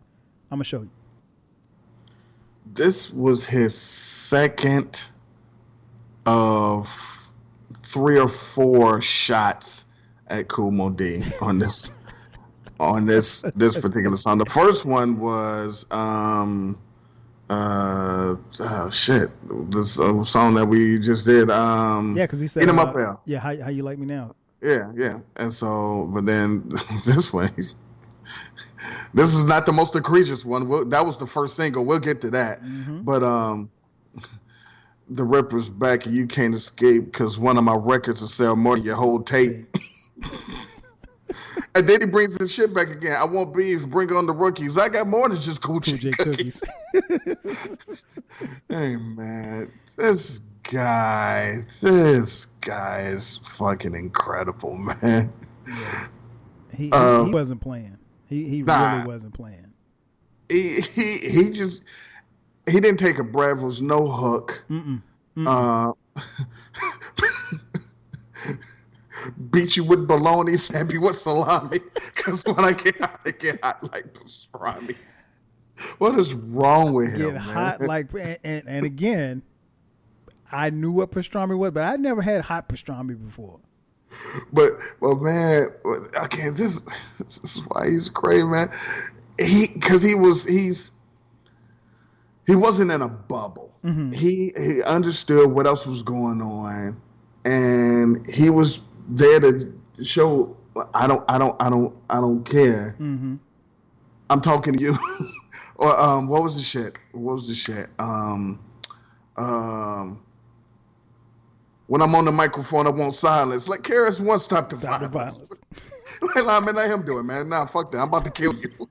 I'm gonna show you. This was his second of 3 or 4 shots at Kool Moe Dee on this particular song. The first one was this song that we just did. Yeah, because he said, "Eat 'Em Up There." Yeah, how you like me now? Yeah. And so, but then this one, this is not the most egregious one. That was the first single. We'll get to that. Mm-hmm. But the Ripper's back and you can't escape because one of my records will sell more than your whole tape. And then he brings the shit back again. I want beef. Bring on the rookies. I got more than just Cool J cookies. Hey man, this guy is fucking incredible, man. Yeah. He wasn't playing. He really wasn't playing. He didn't take a breath. There was no hook. Beat you with bologna, stab you with salami. Because when I get hot like pastrami. What is wrong with him? Get hot like, and again, I knew what pastrami was, but I'd never had hot pastrami before. But man, okay, this is why he's great, man. He wasn't in a bubble. Mm-hmm. He understood what else was going on, and he was there to show. I don't care. Mm-hmm. I'm talking to you. Or what was the shit? When I'm on the microphone, I want silence. Like, Karis won't stop the violence. Let him do it, man. Nah, fuck that. I'm about to kill you.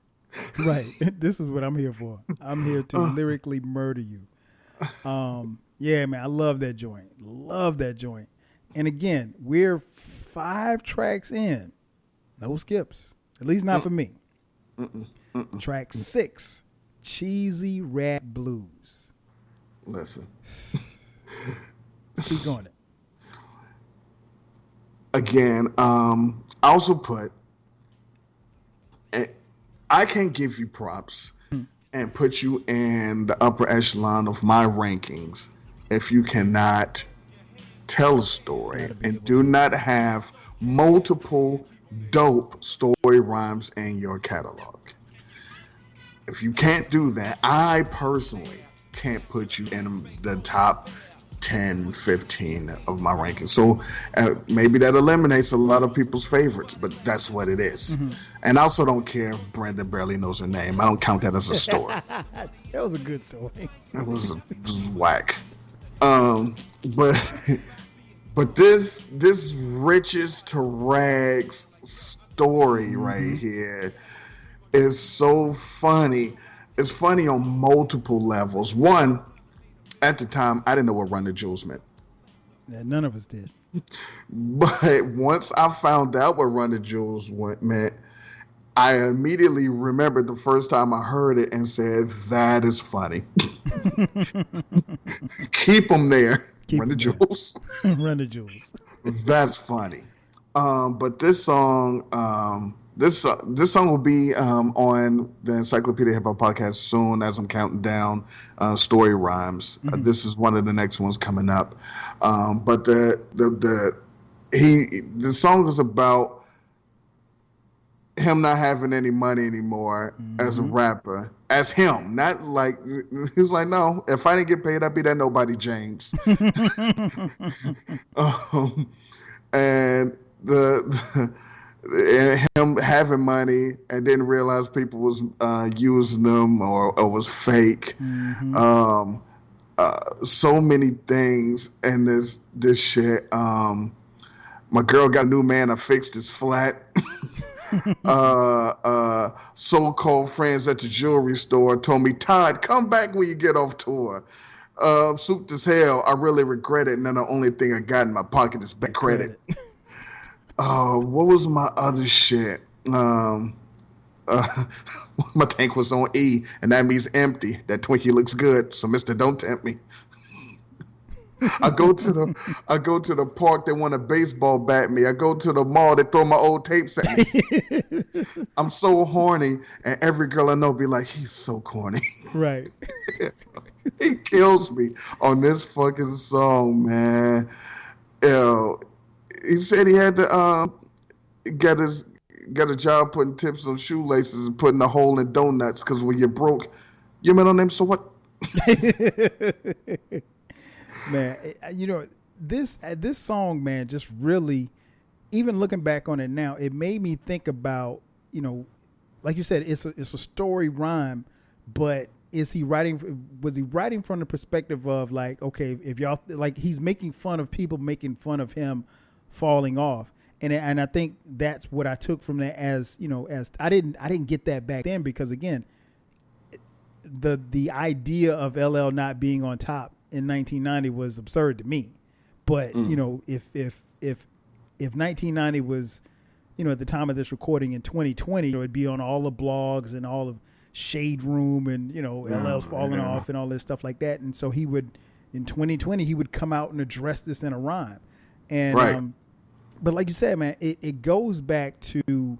Right. This is what I'm here for. I'm here to lyrically murder you. Yeah, man. I love that joint. And again, we're 5 tracks in. No skips. At least not for me. Track 6, Cheesy Rat Blues. Listen. Speak on it. Again, I also put, I can't give you props and put you in the upper echelon of my rankings if you cannot tell a story and do not have multiple dope story rhymes in your catalog. If you can't do that, I personally can't put you in the top 10, 15 of my rankings. So maybe that eliminates a lot of people's favorites, but that's what it is. Mm-hmm. And I also don't care if Brenda barely knows her name. I don't count that as a story. That was a good story. It was whack. But this riches to rags story right here is so funny. It's funny on multiple levels. One, at the time, I didn't know what Run the Jewels meant. Yeah, none of us did. But once I found out what Run the Jewels meant, I immediately remembered the first time I heard it and said, that is funny. Keep them there. Run the Jewels. Run the Jewels. That's funny. But this song, this song will be on the Encyclopedia Hip Hop podcast soon as I'm counting down story rhymes. Mm-hmm. This is one of the next ones coming up. But the song is about him not having any money anymore as a rapper. As him, not like he was like, no, if I didn't get paid, I'd be that nobody James. And and him having money and didn't realize people was using them or was fake. Mm-hmm. So many things and this shit. My girl got a new man. I fixed his flat. So-called friends at the jewelry store told me, Todd, come back when you get off tour. Souped as hell. I really regret it. And then the only thing I got in my pocket is bad credit. What was my other shit? My tank was on E, and that means empty. That Twinkie looks good, so Mister, don't tempt me. I go to the park. They want a baseball bat me. I go to the mall. They throw my old tapes at me. I'm so horny, and every girl I know be like, he's so corny. Right. He kills me on this fucking song, man. He said he had to get a job putting tips on shoelaces and putting a hole in donuts because when you're broke, your middle name, so what? Man, you know, this song, man, just really, even looking back on it now, it made me think about, you know, like you said, it's a story rhyme, but was he writing from the perspective of like, okay, if y'all, like, he's making fun of people making fun of him falling off. And I think that's what I took from that, as, you know, as I didn't get that back then, because again, the idea of LL not being on top in 1990 was absurd to me. But you know, if 1990 was, you know, at the time of this recording in 2020, you know, it'd be on all the blogs and all of Shade Room and, you know, LL's falling off and all this stuff like that. And so he would, in 2020, he would come out and address this in a rhyme. And right. But like you said, man, it goes back to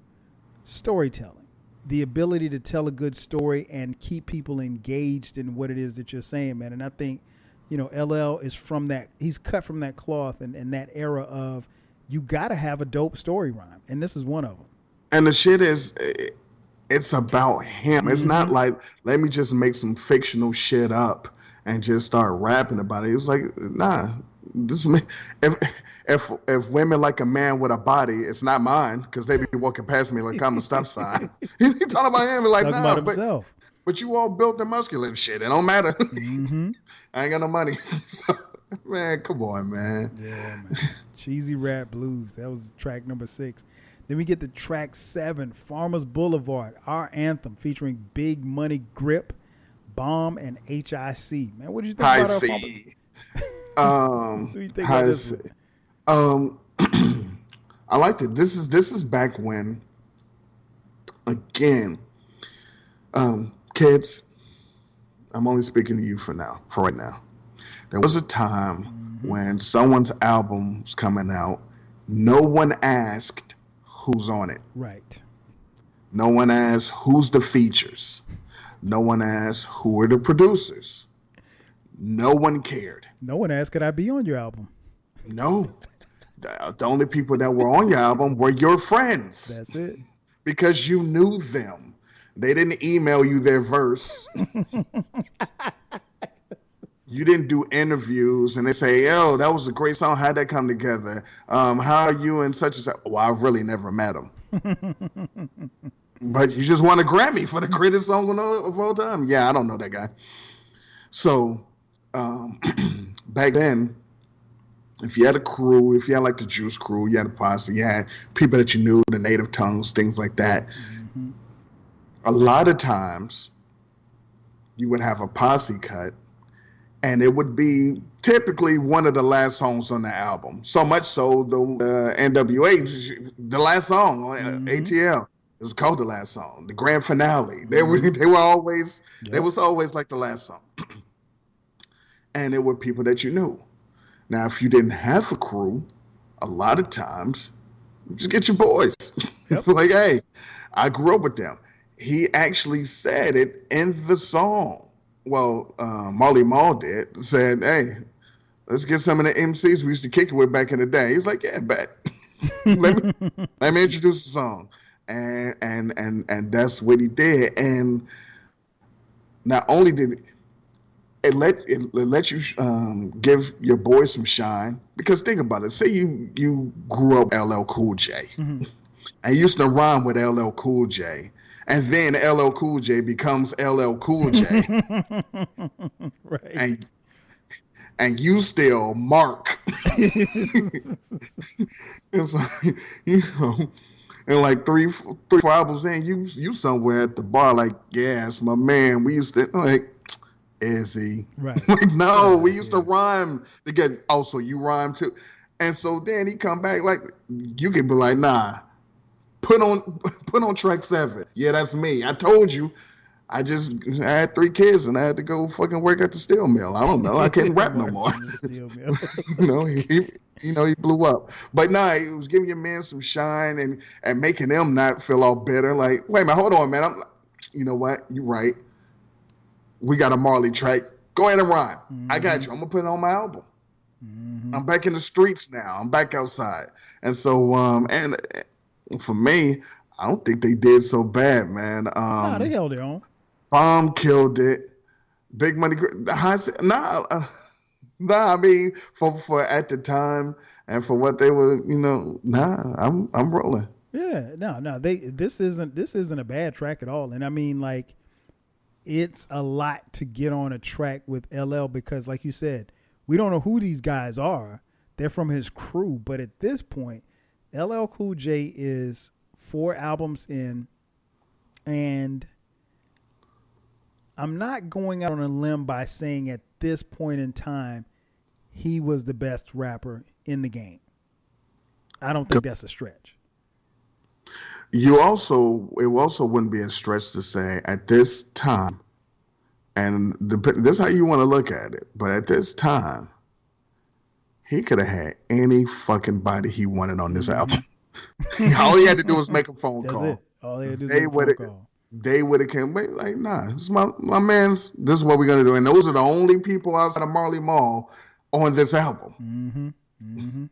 storytelling, the ability to tell a good story and keep people engaged in what it is that you're saying, man. And I think, you know, LL is from that, he's cut from that cloth and that era of, you got to have a dope story rhyme. And this is one of them. And the shit is, it's about him. It's not like, let me just make some fictional shit up and just start rapping about it. It was like, nah, this, if women like a man with a body, it's not mine, because they be walking past me like I'm a stop sign. He's talking about him, like, talking nah, about himself. But you all built and muscular. Shit, it don't matter. I ain't got no money. So, man, come on, man. Yeah, man. Cheesy Rap Blues. That was track number 6. Then we get to track 7, Farmers Boulevard, our anthem, featuring Big Money Grip, Bomb, and HIC. Man, what did you think about our What do you think about this one? I liked it. This is back when, again, kids, I'm only speaking to you for right now. There was a time when someone's album's coming out, no one asked who's on it. Right. No one asked who's the features. No one asked who are the producers. No one cared. No one asked, could I be on your album? No. The only people that were on your album were your friends. That's it. Because you knew them. They didn't email you their verse. You didn't do interviews and they say, yo, that was a great song. How'd that come together? How are you and such and such? Well, I've really never met him. But you just won a Grammy for the greatest song of all time. Yeah, I don't know that guy. So back then, if you had a crew, if you had like the Juice Crew, you had a posse, you had people that you knew, the native tongues, things like that. Mm-hmm. A lot of times, you would have a posse cut, and it would be typically one of the last songs on the album. So much so, the NWA, the last song on ATL, it was called the last song, the grand finale. They were always, it was always like the last song. And it were people that you knew. Now, if you didn't have a crew, a lot of times, just get your boys. Yep. Like, hey, I grew up with them. He actually said it in the song. Well, Marley Marl did. Said, hey, let's get some of the MCs we used to kick it with back in the day. He's like, yeah, bet. let me introduce the song. And that's what he did. And not only did it let you give your boys some shine, because think about it. Say you grew up LL Cool J, and you used to rhyme with LL Cool J, and then LL Cool J becomes LL Cool J, right? And you still Mark. It's like, you know, and like three, 4 albums in, you somewhere at the bar like, yes, my man. We used to like. Is he? Right. Like, no, we used to rhyme together. Also, you rhyme too. And so then he come back like, you could be like, nah, put on track 7. Yeah, that's me. I told you. I had 3 kids and I had to go fucking work at the steel mill. I don't know. I can't rap no more. He blew up. But nah, he was giving your man some shine and making them not feel all bitter. Like, wait a minute, hold on, man. You know what? You're right. We got a Marley track. Go ahead and rhyme. Mm-hmm. I got you. I'm going to put it on my album. Mm-hmm. I'm back in the streets now. I'm back outside. And so, and for me, I don't think they did so bad, man. Nah, they held their own. Bomb killed it. Big Money. Nah, I mean, for at the time and for what they were, I'm rolling. Yeah, no. This isn't a bad track at all. And I mean, like, it's a lot to get on a track with LL because, like you said, we don't know who these guys are. They're from his crew. But at this point, LL Cool J is 4 albums in. And I'm not going out on a limb by saying at this point in time, he was the best rapper in the game. I don't think that's a stretch. It also wouldn't be a stretch to say at this time, and this is how you want to look at it, but at this time, he could have had any fucking body he wanted on this album. All he had to do was make a phone call. It. All they had to do was make a phone call. They would have came like, nah, this is my man's. This is what we're gonna do, and those are the only people outside of Marley Marl on this album. Mm-hmm.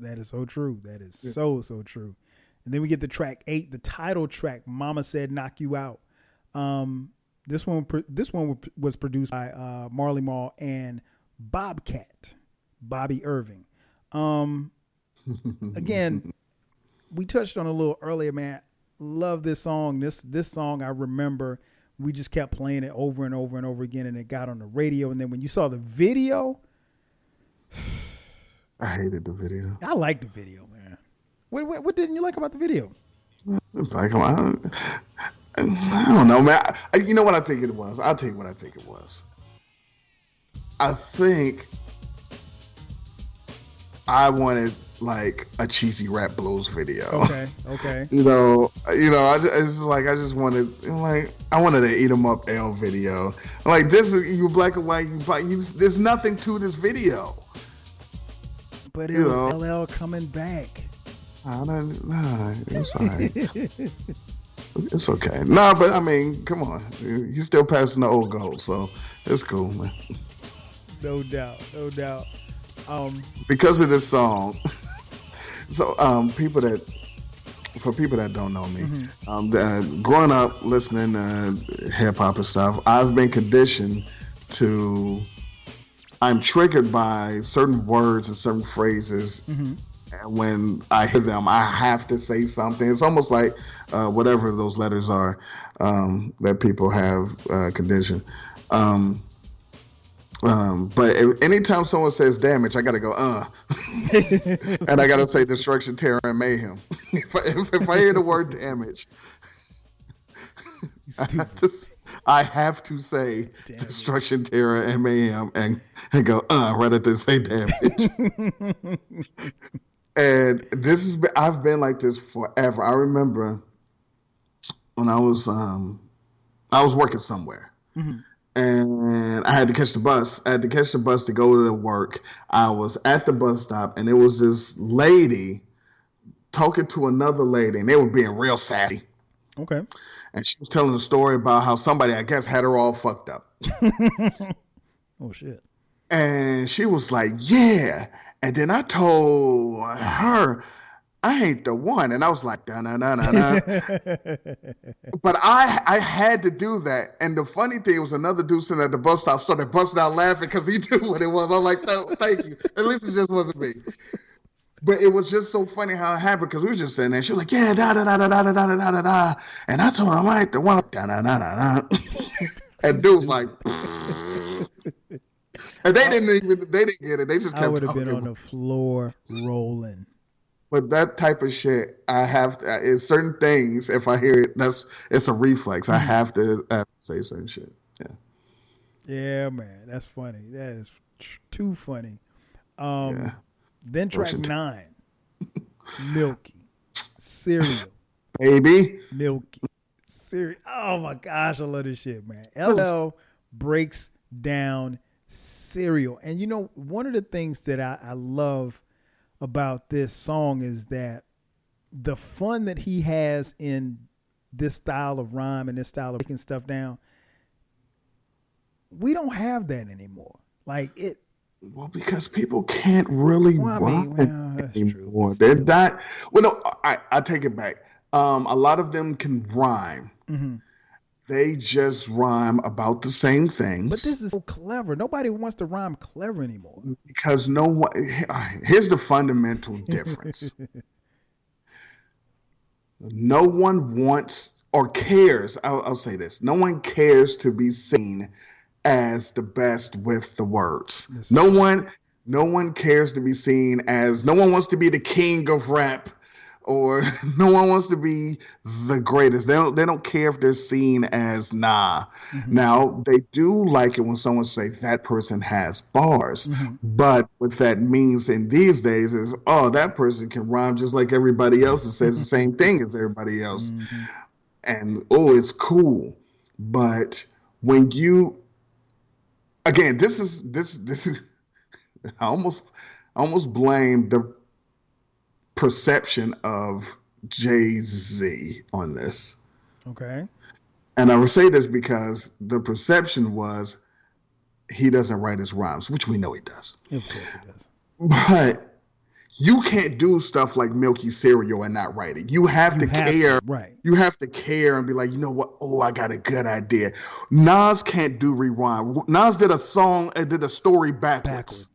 That is so true. That is so true. And then we get the track 8, the title track, Mama Said Knock You Out. This one was produced by Marley Marl and Bobby Irving. Again, we touched on a little earlier, man. Love this song. This song, I remember we just kept playing it over and over and over again, and it got on the radio. And then when you saw the video, I hated the video. I liked the video, man. What didn't you like about the video? It's like, I don't know, man. You know what I think it was? I'll tell you what I think it was. I think I wanted like a cheesy rap blues video. Okay. I just wanted, like, I wanted an Eat 'em Up L video. Like, this is, you black and white, there's nothing to this video. But it was LL coming back. Nah, it's all right. It's okay. Nah, but I mean, come on. He's still passing the old goal, so it's cool, man. No doubt. Because of this song, so for people that don't know me, growing up listening to hip hop and stuff, I've been conditioned to. I'm triggered by certain words and certain phrases. And when I hear them, I have to say something. It's almost like whatever those letters are that people have conditioned. But anytime someone says damage, I gotta go, and I gotta say destruction, terror, and mayhem. if I hear the word damage, I have to say destruction, terror, and mayhem, and go, rather than say damage. And I've been like this forever. I remember when I was working somewhere. And I had to catch the bus. I had to catch the bus to go to work. I was at the bus stop, and there was this lady talking to another lady, and they were being real sassy. Okay. And she was telling a story about how somebody, I guess, had her all fucked up. Oh, shit. And she was like, yeah. And then I told her, I ain't the one. And I was like, nah. But I had to do that. And the funny thing was, another dude sitting at the bus stop started busting out laughing because he knew what it was. I was like, oh, thank you. At least it just wasn't me. But it was just so funny how it happened because we were just sitting there. She was like, yeah, da. And I told him, I ain't the one. Da. And dude was like, and they didn't get it. They just kept I would have been talking. on the floor rolling. But that type of shit, I have to. It's certain things. If I hear it, it's a reflex. I have to say certain shit. Yeah. Yeah, man, that's funny. That is too funny. Then track 9, Milky, cereal, baby, Milky, cereal. Oh my gosh, I love this shit, man. LL breaks down cereal, and you know, one of the things that I love about this song is that the fun that he has in this style of rhyme and this style of breaking stuff down, we don't have that anymore. Like it. Well, because people can't really rhyme that's anymore. true. They're not. Well, no, I take it back. A lot of them can rhyme. They just rhyme about the same things. But this is so clever. Nobody wants to rhyme clever anymore. Because no one. Here's the fundamental difference. No one wants or cares. I'll say this. No one cares to be seen as the best with the words. Yes, no one cares to be seen as. No one wants to be the king of rap. Or no one wants to be the greatest. They don't care if they're seen as Now, they do like it when someone says that person has bars. But what that means in these days is, that person can rhyme just like everybody else and says the same thing as everybody else. And, it's cool. But when you, again, this is, I almost blame the perception of Jay-Z on this. Okay. And I would say this because the perception was he doesn't write his rhymes, which we know he does. Of course he does. But you can't do stuff like Milky Cereal and not write it. You have to care. Right. You have to care and be like, you know what? Oh, I got a good idea. Nas can't do rewind. Nas did a story backwards.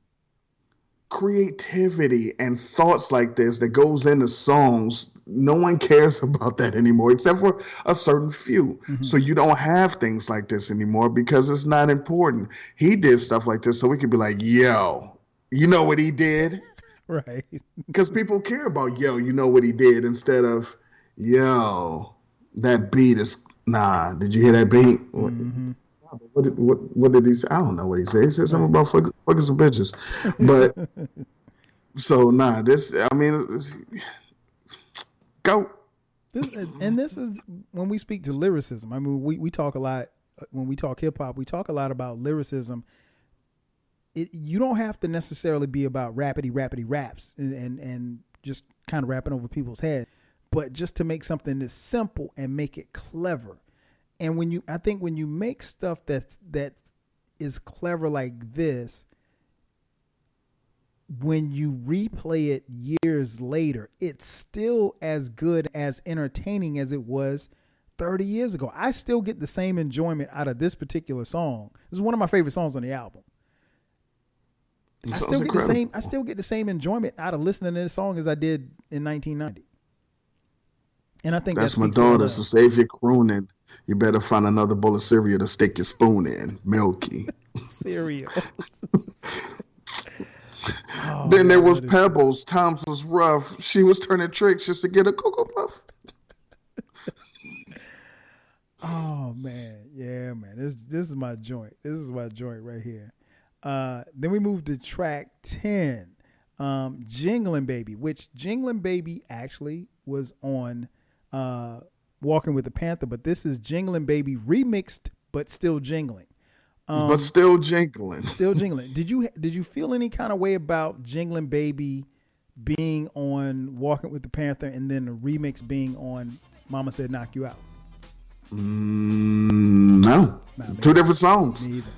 Creativity and thoughts like this that goes into songs, no one cares about that anymore except for a certain few. So you don't have things like this anymore because it's not important. He did stuff like this so we could be like, yo, you know what he did? Right. Because people care about, yo, you know what he did, instead of, yo, that beat is, did you hear that beat? What did he say? I don't know what he said. He said something about fucking some bitches. But So nah, this. I mean, go. This is when we speak to lyricism. I mean, we talk a lot when we talk hip hop. We talk a lot about lyricism. You don't have to necessarily be about rapidy raps and just kind of rapping over people's head, but just to make something that's simple and make it clever. And I think when you make stuff that is clever like this, when you replay it years later, it's still as good, as entertaining as it was 30 years ago. I still get the same enjoyment out of this particular song. This is one of my favorite songs on the album. I still get the same enjoyment out of listening to this song as I did in 1990. And I think that's my daughter. So save your crooning. You better find another bowl of cereal to stick your spoon in. Milky cereal. Then there was Pebbles. Times was rough. She was turning tricks just to get a Cocoa Puff. Oh man, yeah, man. This is my joint. This is my joint right here. Then we moved to track 10, Jinglin' Baby, which Jinglin' Baby actually was on Walking with the Panther, but this is Jinglin' Baby remixed, but still jingling. But still jingling. Still jingling. Did you feel any kind of way about Jinglin' Baby being on Walking with the Panther and then the remix being on Mama Said Knock You Out? No. Two different songs. Me either.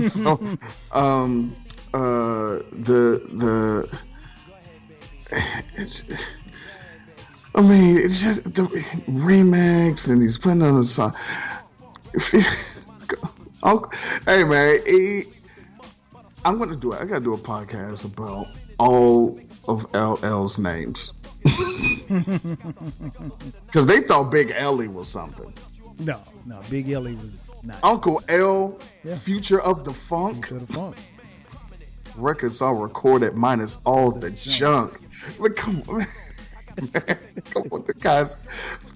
So, it's just the remix, and he's putting on a song. Hey man, I gotta do a podcast about all of LL's names. Because they thought Big Ellie was something. No, Big Ellie was not. Uncle L, yeah. Future of the Funk. Future of the Funk. Records are recorded minus all the junk. But come on, man. Come on, the guys.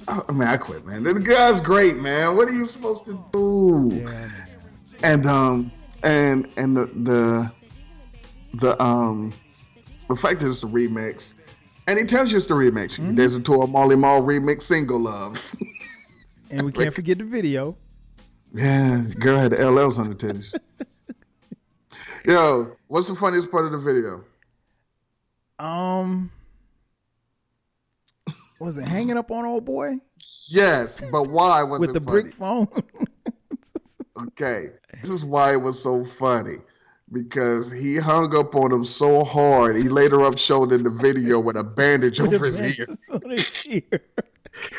I quit, man. The guy's great, man. What are you supposed to do? Yeah, man. And the fact that it's the remix, and he tells you it's the remix. Mm-hmm. There's a tour Marley Marl remix, Single Love. And we can't forget the video. Yeah, girl had the LLs on the titties. Yo, what's the funniest part of the video? Was it hanging up on old boy? Yes, but why was with it the funny? brick phone? Okay, this is why it was so funny. Because he hung up on him so hard, he later up showed in the video with a bandage over his ear.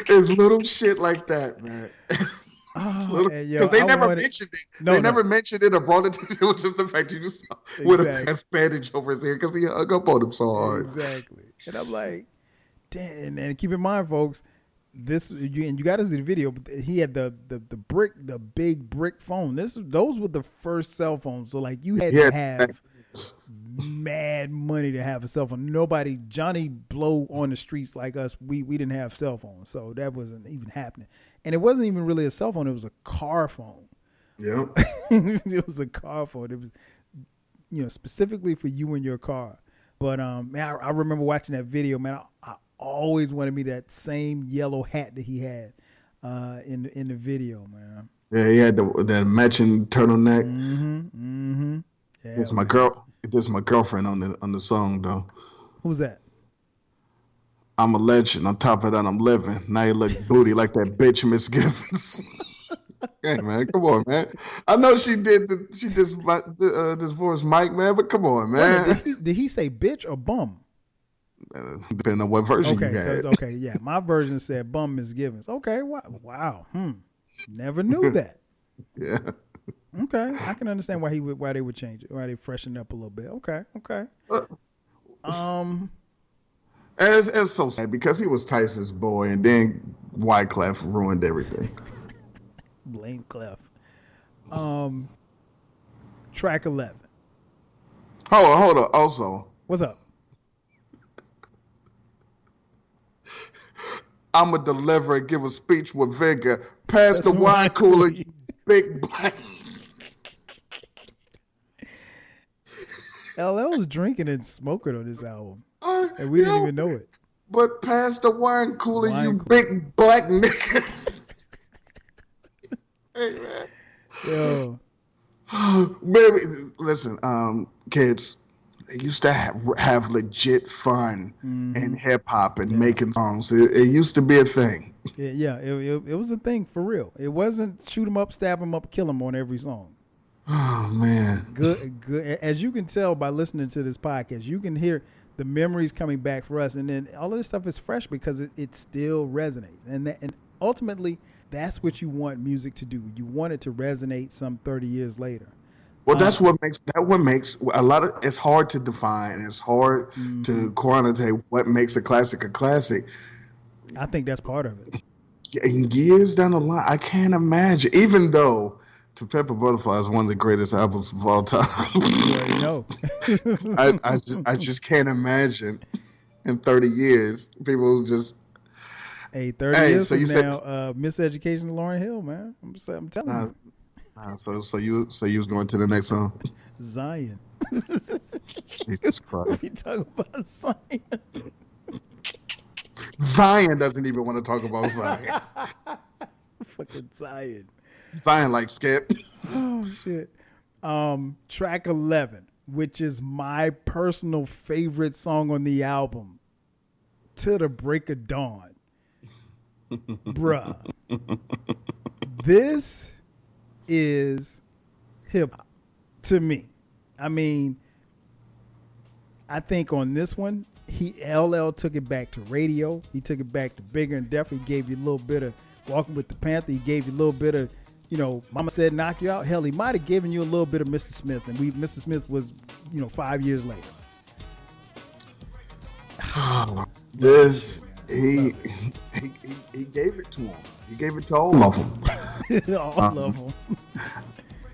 It's little shit like that, man. Because they never mentioned it. They never mentioned it or brought it to it. It was just the fact you just saw with a bandage over his ear because he hung up on him so hard. Exactly. And I'm like, damn. And keep in mind, folks, you got to see the video. But he had the big brick phone. Those were the first cell phones. So like you had to have mad money to have a cell phone. Nobody, Johnny Blow on the streets like us, we didn't have cell phones, so that wasn't even happening. And it wasn't even really a cell phone; it was a car phone. Yeah, it was a car phone. It was, specifically for you and your car. But man, I remember watching that video. Man, I always wanted me that same yellow hat that he had in the video, man. Yeah, he had that matching turtleneck. Mm-hmm. Yeah, This is my girlfriend on the song though. Who's that? I'm a legend. On top of that, I'm living. Now you look booty like that bitch Miss Givens. Hey man, come on, man. I know she divorced Mike, man, but come on, man. Did he say bitch or bum? Depending on what version you had. Okay, yeah. My version said bum Miss Givens. Okay, wow. Never knew that. Yeah. Okay, I can understand why they would change it, why they freshen up a little bit. Okay. And it's so sad because he was Tyson's boy, and then Wyclef ruined everything. Blame Clef. Track 11. Hold on. Also, what's up? I'ma deliver and give a speech with vigor. Pass the wine cooler, you big black. LL was drinking and smoking on this album, Uh, and we didn't even know it. But pass the wine cooler, Wine you cooler. big black nigga. Hey, man. Yo, Baby, listen, kids, they used to have legit fun in hip hop and making songs. It used to be a thing. it was a thing for real. It wasn't shoot 'em up, stab 'em up, kill 'em on every song. Oh man, Good. As you can tell by listening to this podcast, you can hear the memories coming back for us, and then all of this stuff is fresh because it still resonates, and ultimately that's what you want music to do. You want it to resonate some 30 years later. Well, that's what makes a lot of it's hard to define. It's hard to quantitate what makes a classic a classic. I think that's part of it. In years down the line, I can't imagine. Even though "To Pimp a Butterfly" is one of the greatest albums of all time, You already know. I just can't imagine in 30 years people just. Hey, 30 years so from you said- now, Miseducation of Lauryn Hill, man. I'm telling you. So you was going to the next song. Zion. Jesus Christ. We talk about Zion. Zion doesn't even want to talk about Zion. Fucking Zion. Zion like Skip. Oh shit. Track 11, which is my personal favorite song on the album, "To the Break of Dawn." Bruh. This is hip hop to me. I mean, I think on this one, LL took it back to radio. He took it back to bigger and deeper. He gave you a little bit of Walking with the Panther. He gave you a little bit of, Mama Said Knock You Out. Hell, he might have given you a little bit of Mr. Smith, and Mr. Smith was, 5 years later. This he gave it to him. He gave it to all of them. All of them.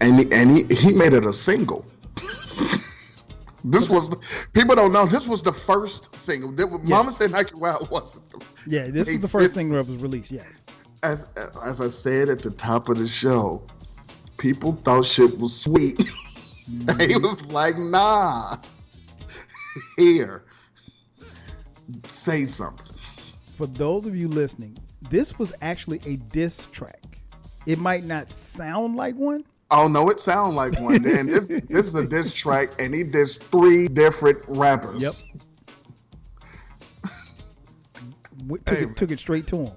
And he made it a single. People don't know, this was the first single. Mama Said Knock You Out wasn't. Yeah, this was the first single that was released. Yes. As I said at the top of the show, people thought shit was sweet. He was like, nah. Here. Say something. For those of you listening, this was actually a diss track. It might not sound like one. Oh no, it sounds like one. Then this is a diss track, and he dissed 3 different rappers. Yep. Took it straight to him.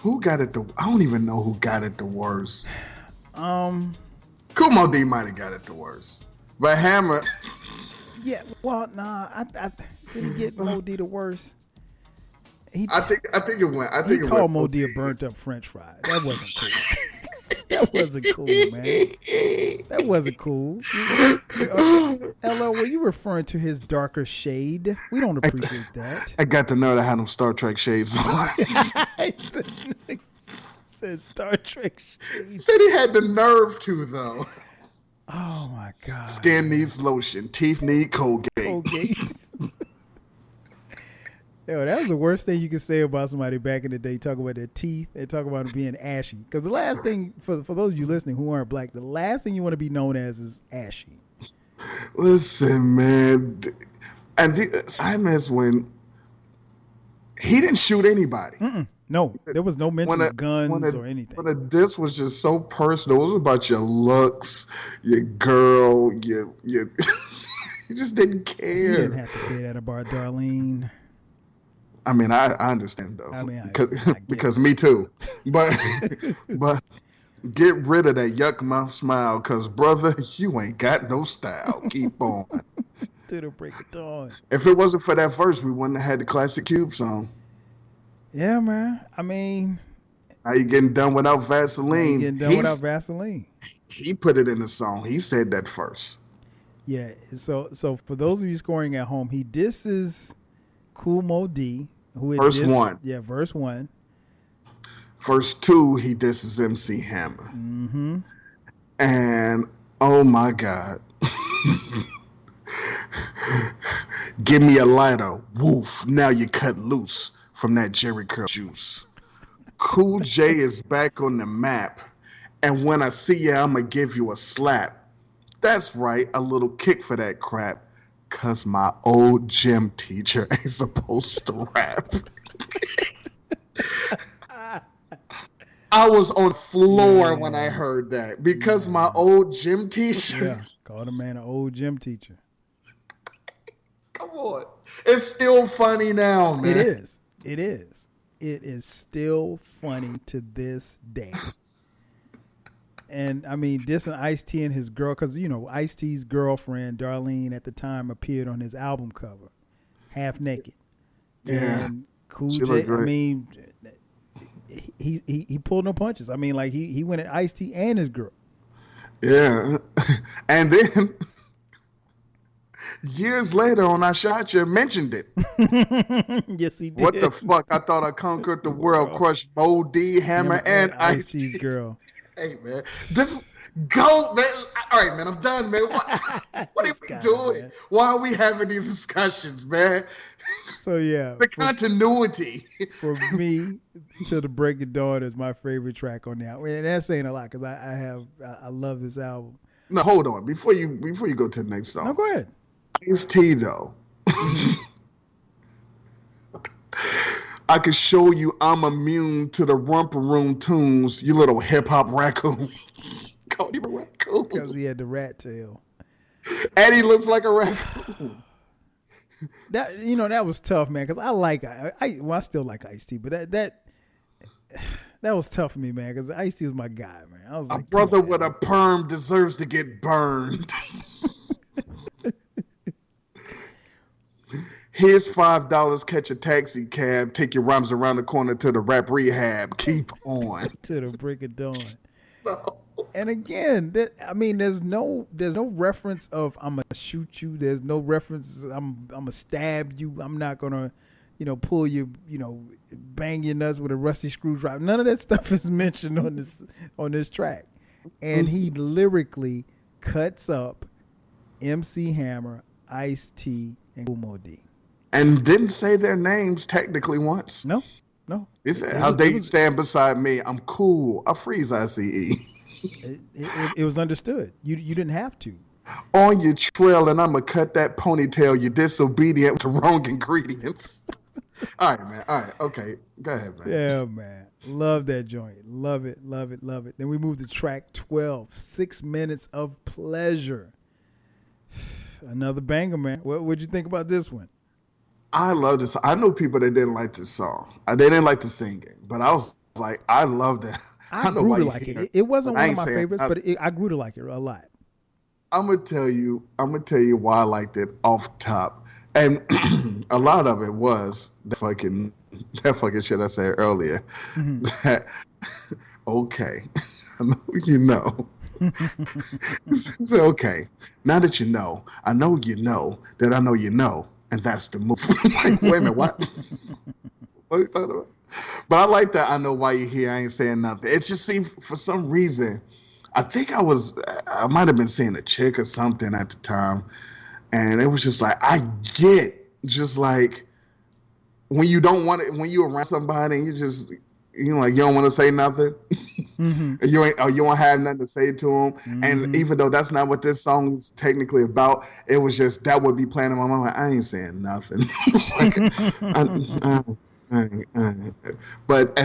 Who got it I don't even know who got it the worst. Kumo D might have got it the worst, but Hammer. Yeah, well, nah, I didn't get Mo D the worst. I think it went. He called Mo D a burnt up French fry. That wasn't cool. That wasn't cool, man. That wasn't cool. LL, were you referring to his darker shade? We don't appreciate that. I got to know that I had them Star Trek shades on. He said Star Trek shades. Said he had the nerve to though. Oh my God. Skin needs lotion. Teeth need Colgate. Yo, that was the worst thing you could say about somebody back in the day. Talk about their teeth and talk about them being ashy. Because the last thing, for those of you listening who aren't black, the last thing you want to be known as is ashy. Listen, man. And Simon's when he didn't shoot anybody. No, there was no mention of guns or anything. When a diss was just so personal. It was about your looks, your girl, your you just didn't care. You didn't have to say that about Darlene. I mean, I understand though. I mean, because me too. But get rid of that yuck mouth smile, cause brother, you ain't got no style. Keep on. To the break of dawn. If it wasn't for that verse, we wouldn't have had the classic Cube song. Yeah, man. I mean, how you getting done without Vaseline? Without Vaseline. He put it in the song. He said that first. Yeah. So for those of you scoring at home, he disses Kool Mo D, verse 1. Yeah, verse 1. Verse 2, he disses MC Hammer. And oh my God. Give me a lighter. Woof. Now you cut loose from that Jerry curl juice. Cool J is back on the map. And when I see ya, I'ma give you a slap. That's right, a little kick for that crap. because my old gym teacher ain't supposed to rap. I was on the floor when I heard that because my old gym teacher. Yeah, called a man an old gym teacher. Come on. It's still funny now, man. It is. It is. It is still funny to this day. And I mean, dissing Ice-T and his girl, because, you know, Ice-T's girlfriend, Darlene, at the time appeared on his album cover, half naked. Yeah. And Cool J, I mean, he pulled no punches. I mean, like, he went at Ice-T and his girl. Yeah. And then years later on I Shot You mentioned it. Yes, he did. What the fuck? I thought I conquered the world, crushed Mo D, Hammer, and Ice-T's girl. Hey, man. This go, man. All right, man. I'm done, man. What are we doing? Man. Why are we having these discussions, man? So, yeah. The continuity. For me, Till the Break of Dawn is my favorite track on the album. And that's saying a lot because I love this album. No, hold on. Before you go to the next song. No, go ahead. Ice-T, though. I can show you I'm immune to the romper room tunes, you little hip-hop raccoon. Called him a raccoon. Because he had the rat tail. And he looks like a raccoon. That was tough, man, because I still like Ice-T, but that was tough for me, man, because Ice-T was my guy, man. I was like, a brother with a perm deserves to get burned. Here's $5, catch a taxi cab, take your rhymes around the corner to the rap rehab. Keep on. To the break of dawn. No. And again, there's no reference of I'm gonna shoot you. There's no reference I'm gonna stab you. I'm not gonna, pull you, bang your nuts with a rusty screwdriver. None of that stuff is mentioned on this track. And he lyrically cuts up MC Hammer, Ice-T, and Kool Moe Dee. And didn't say their names technically once. No. He said, how dare you stand beside me? I'm cool. I freeze ICE. It was understood. You didn't have to. On your trail, and I'm going to cut that ponytail. You're disobedient to wrong ingredients. All right, man. All right. Okay. Go ahead, man. Yeah, man. Love that joint. Love it. Then we move to track 12, 6 Minutes of Pleasure. Another banger, man. What'd you think about this one? I love this. I know people that didn't like this song. They didn't like the singing, but I was like, I loved it. I grew to like it. It wasn't one of my favorites, but I grew to like it a lot. I'm gonna tell you why I liked it off top, and a lot of it was that fucking shit I said earlier. Mm-hmm. That okay, I know you know. So okay, now that you know, I know you know that I know you know. And that's the move. Like, wait a minute, what? What are you talking about? But I like that. I know why you're here. I ain't saying nothing. It just seemed, for some reason, I think I might have been seeing a chick or something at the time. And it was just like, I get just like when you don't want it, when you're around somebody and you just, you don't want to say nothing. Mm-hmm. You don't have nothing to say to them. Mm-hmm. And even though that's not what this song is technically about, it was just that would be playing in my mind. Like, I ain't saying nothing. But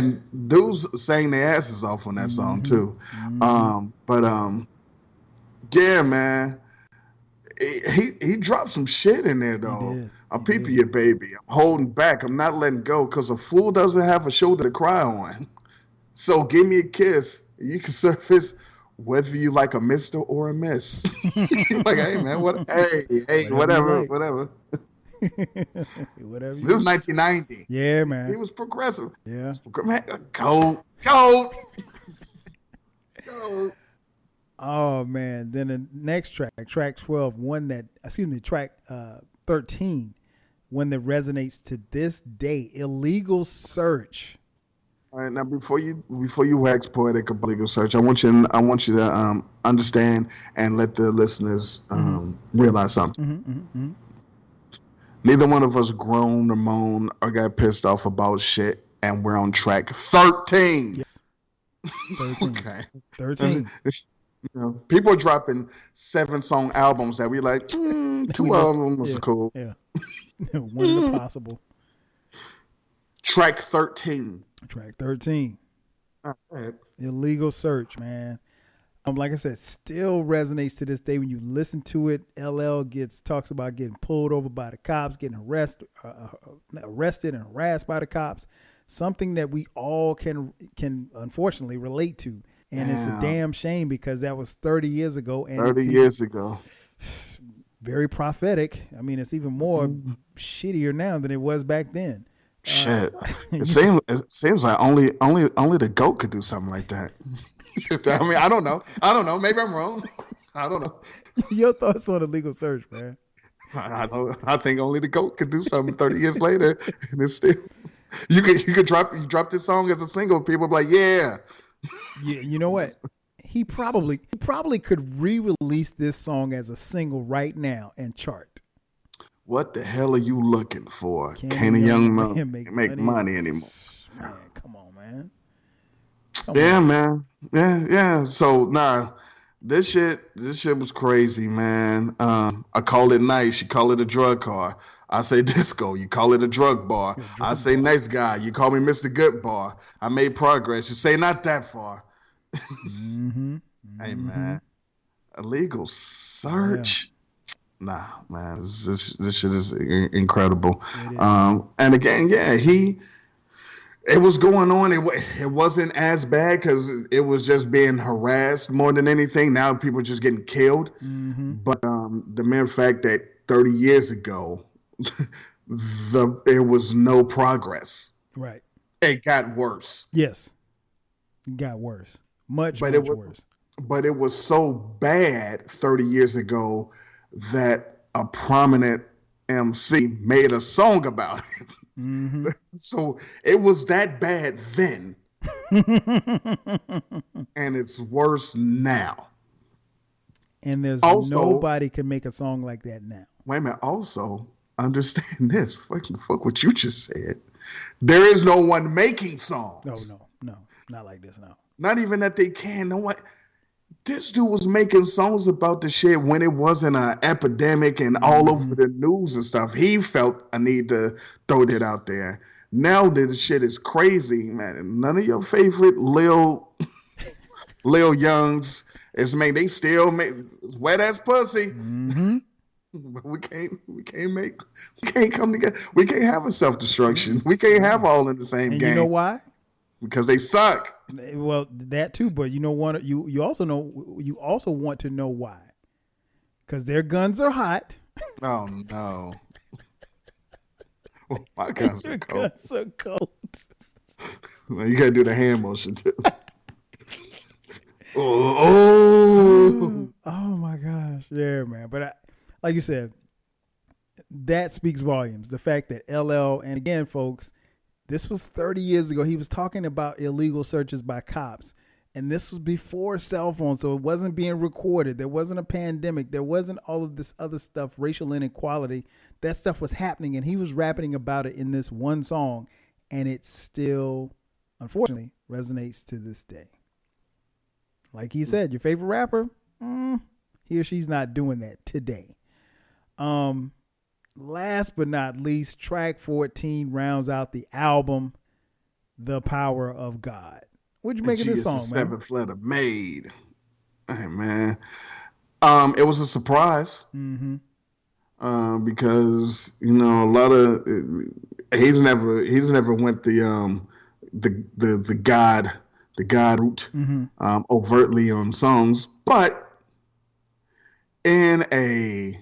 dudes sang their asses off on that song too. Mm-hmm. Yeah, man. He dropped some shit in there though. I'm peeping your baby. I'm holding back. I'm not letting go because a fool doesn't have a shoulder to cry on. So give me a kiss. You can surface whether you like a mister or a miss. Like, hey man, whatever. Whatever. This is 1990. Yeah, man. He was progressive. Yeah. Go. Oh man. Then the next track 12, track 13, one that resonates to this day, Illegal Search. All right, now before you wax poetic about Illegal Search, I want you to understand and let the listeners realize something. Mm-hmm. Neither one of us groaned or moaned or got pissed off about shit, and we're on track 13. Yes. 13. Okay. 13. You know, people are dropping 7-song albums that we like. Two of them was cool. Yeah, one in the possible. Track 13. Track 13. Right. Illegal Search, man. Like I said, still resonates to this day when you listen to it. LL talks about getting pulled over by the cops, getting arrested and harassed by the cops. Something that we all can unfortunately relate to, and it's a damn shame because that was 30 years ago. And 30 years ago. Very prophetic. I mean, it's even more shittier now than it was back then. Shit, it seems like only the GOAT could do something like that. I mean, I don't know. Maybe I'm wrong. I don't know. Your thoughts on Illegal Search, man? I think only the GOAT could do something 30 years later, and it's still you could drop this song as a single. People be like, yeah. You know what? He probably could re-release this song as a single right now and chart. What the hell are you looking for? Can a young man make money anymore? Man, come on, man. Man. Yeah. So this shit was crazy, man. I call it nice. You call it a drug car. I say disco. You call it a drug bar. I say nice guy. You call me Mr. Good Bar. I made progress. You say not that far. Hey, man. Illegal Search. Yeah. Nah, man, this shit is incredible. And again, it was going on. It wasn't as bad because it was just being harassed more than anything. Now people are just getting killed. But the mere fact that 30 years ago, there was no progress. Right. It got worse. Yes. It got worse. Much worse. But it was so bad 30 years ago that a prominent MC made a song about it. So it was that bad then. And it's worse now. And there's nobody can make a song like that now. Wait a minute. Also, understand this. Fuck what you just said. There is no one making songs. No. Not like this, no. Not even that they can. No one. This dude was making songs about the shit when it wasn't an epidemic and all over the news and stuff. He felt a need to throw that out there. Now that the shit is crazy, man. None of your favorite Lil Youngs is made. They still make wet ass pussy. But we can't come together. We can't have a self-destruction. We can't have all in the same game. You know why? Because they suck. Well, that too, but you also want to know why. Because their guns are hot. Oh no. My guns are cold. Guns are cold. You gotta do the hand motion too. Oh my gosh. Yeah, man. But like you said, that speaks volumes. The fact that LL, and again, folks, this was 30 years ago. He was talking about illegal searches by cops. And this was before cell phones, so it wasn't being recorded. There wasn't a pandemic. There wasn't all of this other stuff, racial inequality. That stuff was happening, and he was rapping about it in this one song. And it still, unfortunately, resonates to this day. Like he said, your favorite rapper, he or she's not doing that today. Last but not least, track 14 rounds out the album, The Power of God. What'd you make of this song, man? Seventh letter made. Hey, man. It was a surprise. Because, a lot of he's never went the God route overtly on songs, but in a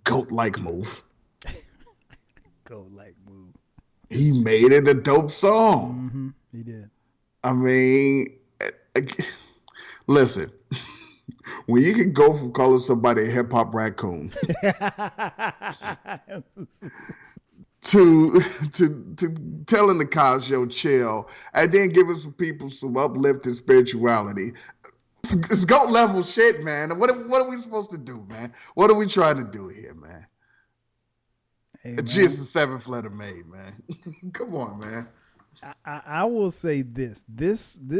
GOAT-like move. He made it a dope song. He did. I mean, listen, when you can go from calling somebody a hip hop raccoon to telling the cops, yo, chill, and then giving some people some uplifting spirituality. It's GOAT level shit, man. What are we supposed to do, man? What are we trying to do here, man? Hey, G is the seventh letter made, man. Come on, man. I will say this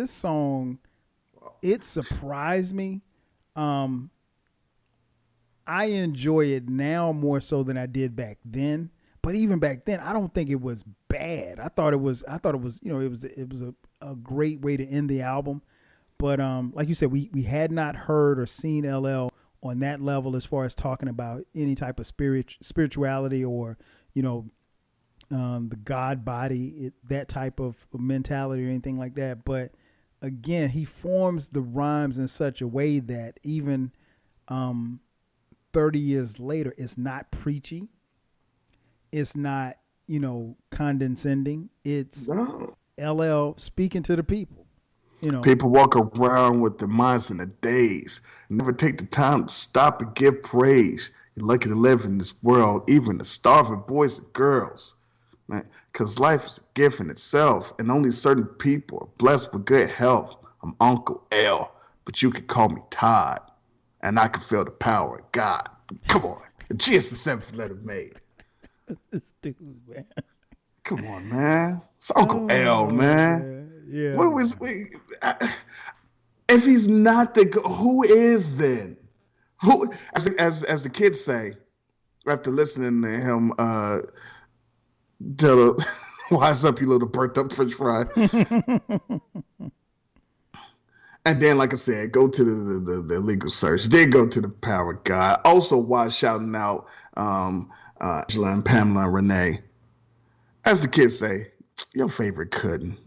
song, it surprised me. I enjoy it now more so than I did back then. But even back then, I don't think it was bad. I thought it was, it was a great way to end the album. But like you said, we had not heard or seen LL on that level as far as talking about any type of spirituality or, the God body, that type of mentality or anything like that. But again, he forms the rhymes in such a way that even 30 years later, it's not preachy. It's not, condescending. It's LL speaking to the people. People walk around with their minds in the daze. Never take the time to stop and give praise. You're lucky to live in this world, even the starving boys and girls. Man, because life is a gift in itself, and only certain people are blessed with good health. I'm Uncle L, but you can call me Todd, and I can feel the power of God. Come on. G is the seventh letter made. This dude, man. Come on, man. It's Uncle L, man. Yeah. What was if he's not who is then? Who, as the kids say, after listening to him tell wise up, you little burnt up French fry. And then, like I said, go to the legal search. Then go to the power of God. Also, while shouting out Angela and Pamela and Renee, as the kids say, your favorite couldn't.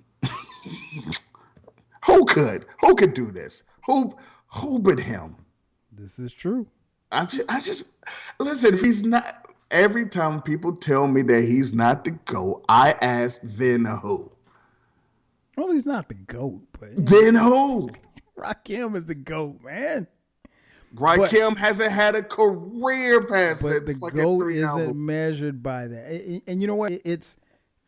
Who could? Who could do this? Who but him? This is true. I just listen. If he's not, every time people tell me that he's not the GOAT, I ask, then who? Well, he's not the GOAT, but then who? Rakim is the GOAT, man. Rakim hasn't had a career past that. The GOAT isn't measured by that. And you know what?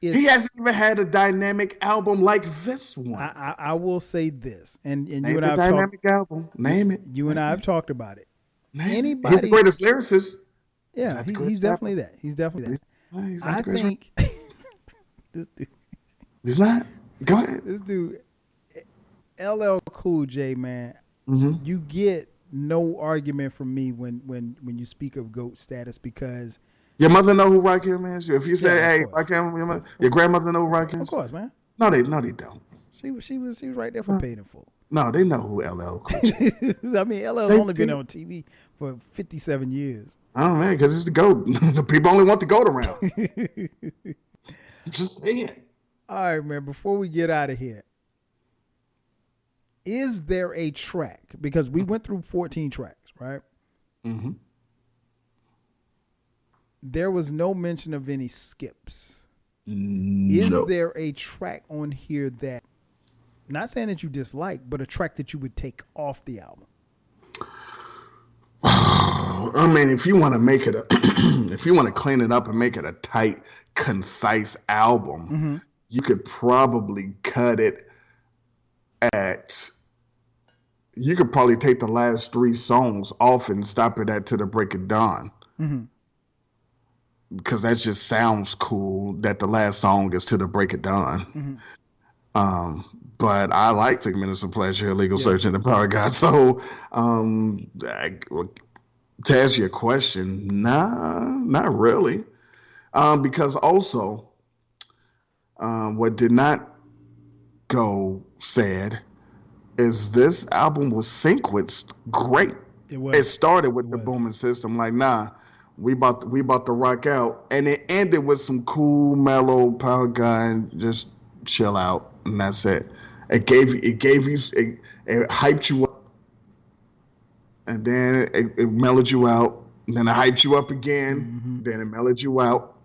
He hasn't even had a dynamic album like this one. I will say this, and Name you and I have dynamic album. Name it. You and I have talked about it. Anybody? He's the greatest lyricist. Yeah, he's definitely that. He's definitely that. I think this dude. He's not. Go ahead. This dude, LL Cool J, man. Mm-hmm. You get no argument from me when you speak of GOAT status because. Your mother know who Rakim is? If you say, "Hey, Rakim," your grandmother know who Rakim is? Of course, man. No, they don't. She was right there for paid in full. No, they know who LL Cool J is. I mean, LL's only been on TV for 57 years. Oh man, because it's the GOAT. The people only want the GOAT around. Just saying. All right, man. Before we get out of here, is there a track? Because we went through 14 tracks, right? Mm-hmm. There was no mention of any skips. No. Is there a track on here that, not saying that you dislike, but a track that you would take off the album? I mean, if you want to make it if you want to clean it up and make it a tight, concise album, mm-hmm. you could probably cut it at. You could probably take the last 3 songs off and stop it at "To the Break of Dawn." Mm-hmm. Because that just sounds cool that the last song is "To the Break of Dawn." Mm-hmm. But I like 6 Minutes of Pleasure, Legal Search, and the Power of God. So to answer your question, nah, not really. Because also what did not go said is this album was sequenced great. It started with the booming system, like, nah, we about to rock out, and it ended with some cool, mellow power guy and just chill out, and that's it. It hyped you up, and then it mellowed you out, and then it hyped you up again, mm-hmm. then it mellowed you out,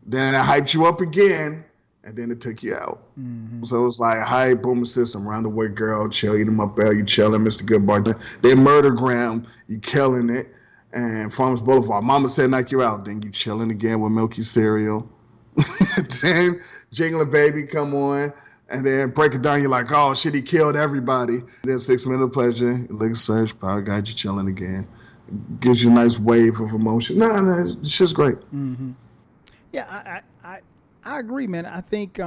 then it hyped you up again, and then it took you out. Mm-hmm. So it's like, hi, boom system, round the way, girl, chill, eat 'em up, Bell, you chilling, Mr. Good Bartender. Then Murdergram, you killing it. And Farmers Boulevard, Mama Said Knock You Out. Then you chilling again with Milky Cereal. Then Jingling Baby come on. And then Break It Down, you're like, oh shit, he killed everybody. Then 6 Minutes of Pleasure, Legal Search, Power Guide, you chilling again. Gives you a nice wave of emotion. No, it's just great. Mm-hmm. Yeah, I agree, man. I think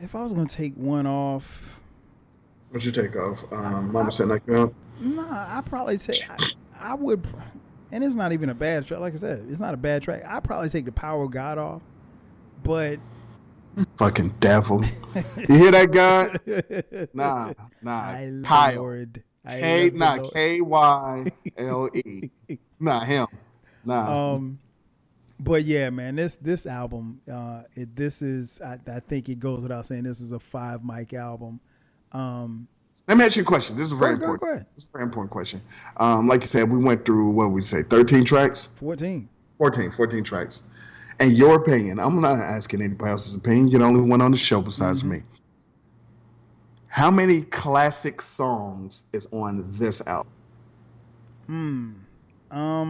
if I was going to take one off, What's your take of Mama Said Knock You Out? Nah, I probably say I would, and it's not even a bad track. Like I said, it's not a bad track. I'd probably take the Power of God off, but Fucking devil. You hear that, God? Nah. I Kyle. Lord, Kyle. Nah, him. Nah. But yeah, man, this album, this is I think it goes without saying this is a 5 mic album. Let me ask you a question. This is a very important. Go ahead. This is a very important question. Like you said, we went through what we say, 13 tracks. 14 tracks. In your opinion, I'm not asking anybody else's opinion. You're the only one on the show besides me. How many classic songs is on this album? I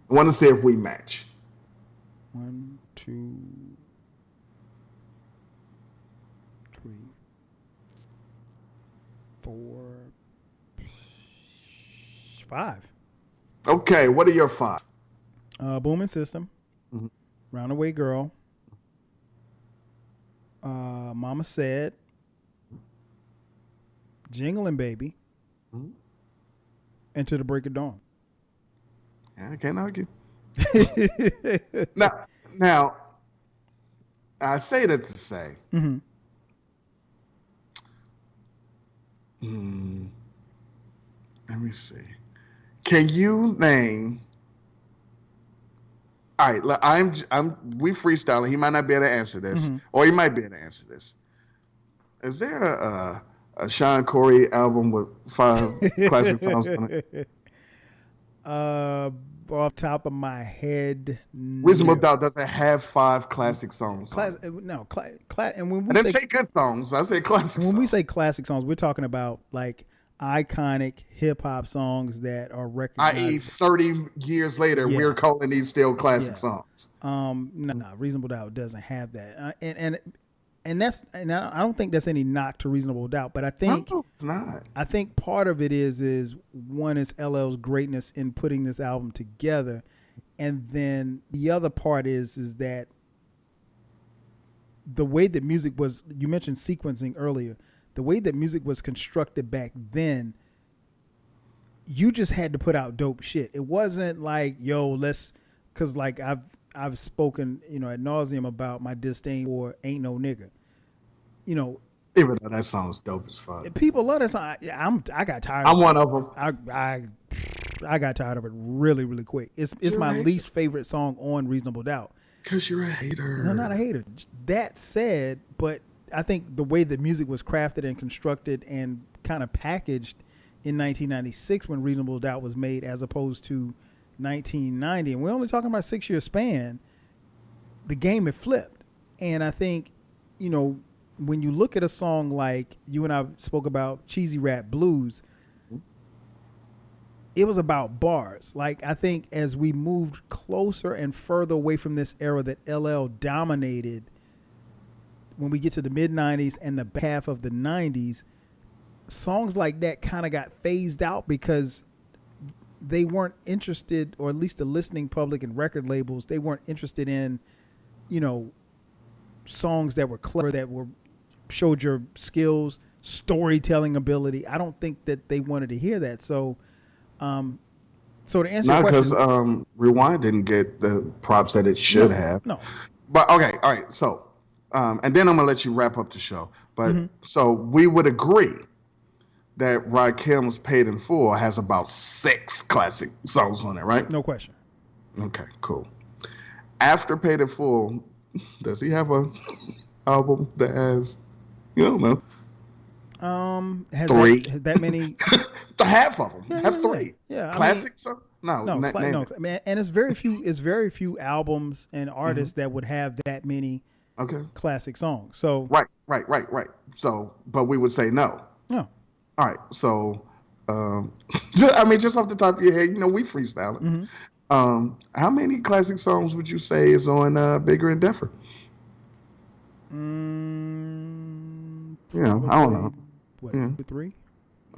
want to see if we match. 1, 2, 3, 4, 5. Okay, what are your 5? Booming System, Roundaway Girl, Mama Said, Jingling Baby, and To the Break of Dawn. Yeah, I can't argue. Now, I say that to say, let me see. Can you name? All right, we freestyling. He might not be able to answer this, or he might be able to answer this. Is there a Sean Corey album with 5 classic songs on it? Off top of my head, Reasonable Doubt doesn't have 5 classic songs. And when we I didn't say good songs. I said classic songs. When we say classic songs, we're talking about like iconic hip hop songs that are recognized. I.e., 30 years later, we're calling these still classic songs. No, Reasonable Doubt doesn't have that, and I don't think that's any knock to Reasonable Doubt, but I think it's not. I think part of it is one is LL's greatness in putting this album together, and then the other part is that the way that music was. You mentioned sequencing earlier. The way that music was constructed back then, you just had to put out dope shit. It wasn't like, because like I've spoken, ad nauseum about my disdain for Ain't No Nigga. Even though that song is dope as fuck. People love that song. I got tired. I'm one of them. I got tired of it really, really quick. It's my least favorite song on Reasonable Doubt. Because you're a hater. No, I'm not a hater. That said, but I think the way that music was crafted and constructed and kind of packaged in 1996 when Reasonable Doubt was made, as opposed to 1990, and we're only talking about a 6-year span, the game had flipped. And I think, when you look at a song like you and I spoke about Cheesy Rap Blues, it was about bars. Like, I think as we moved closer and further away from this era that LL dominated, when we get to the mid-90s and the half of the 90s, songs like that kind of got phased out because they weren't interested, or at least the listening public and record labels, they weren't interested in, songs that were clever, that showed your skills, storytelling ability. I don't think that they wanted to hear that. So to answer your question, because Rewind didn't get the props that it should have. No. But okay, all right. So, and then I'm gonna let you wrap up the show. But so we would agree that Rakim's Paid in Full has about 6 classic songs on it, right? No question. Okay, cool. After Paid in Full, does he have a album that has, Has 3? that many? The half of them have 3. Yeah, classics. No. Man, and it's very few. It's very few albums and artists that would have that many. Classic songs. So right. So, but we would say no. No. All right. So, just off the top of your head, we freestyling. How many classic songs would you say is on Bigger and Deffer? I don't know. What, 3?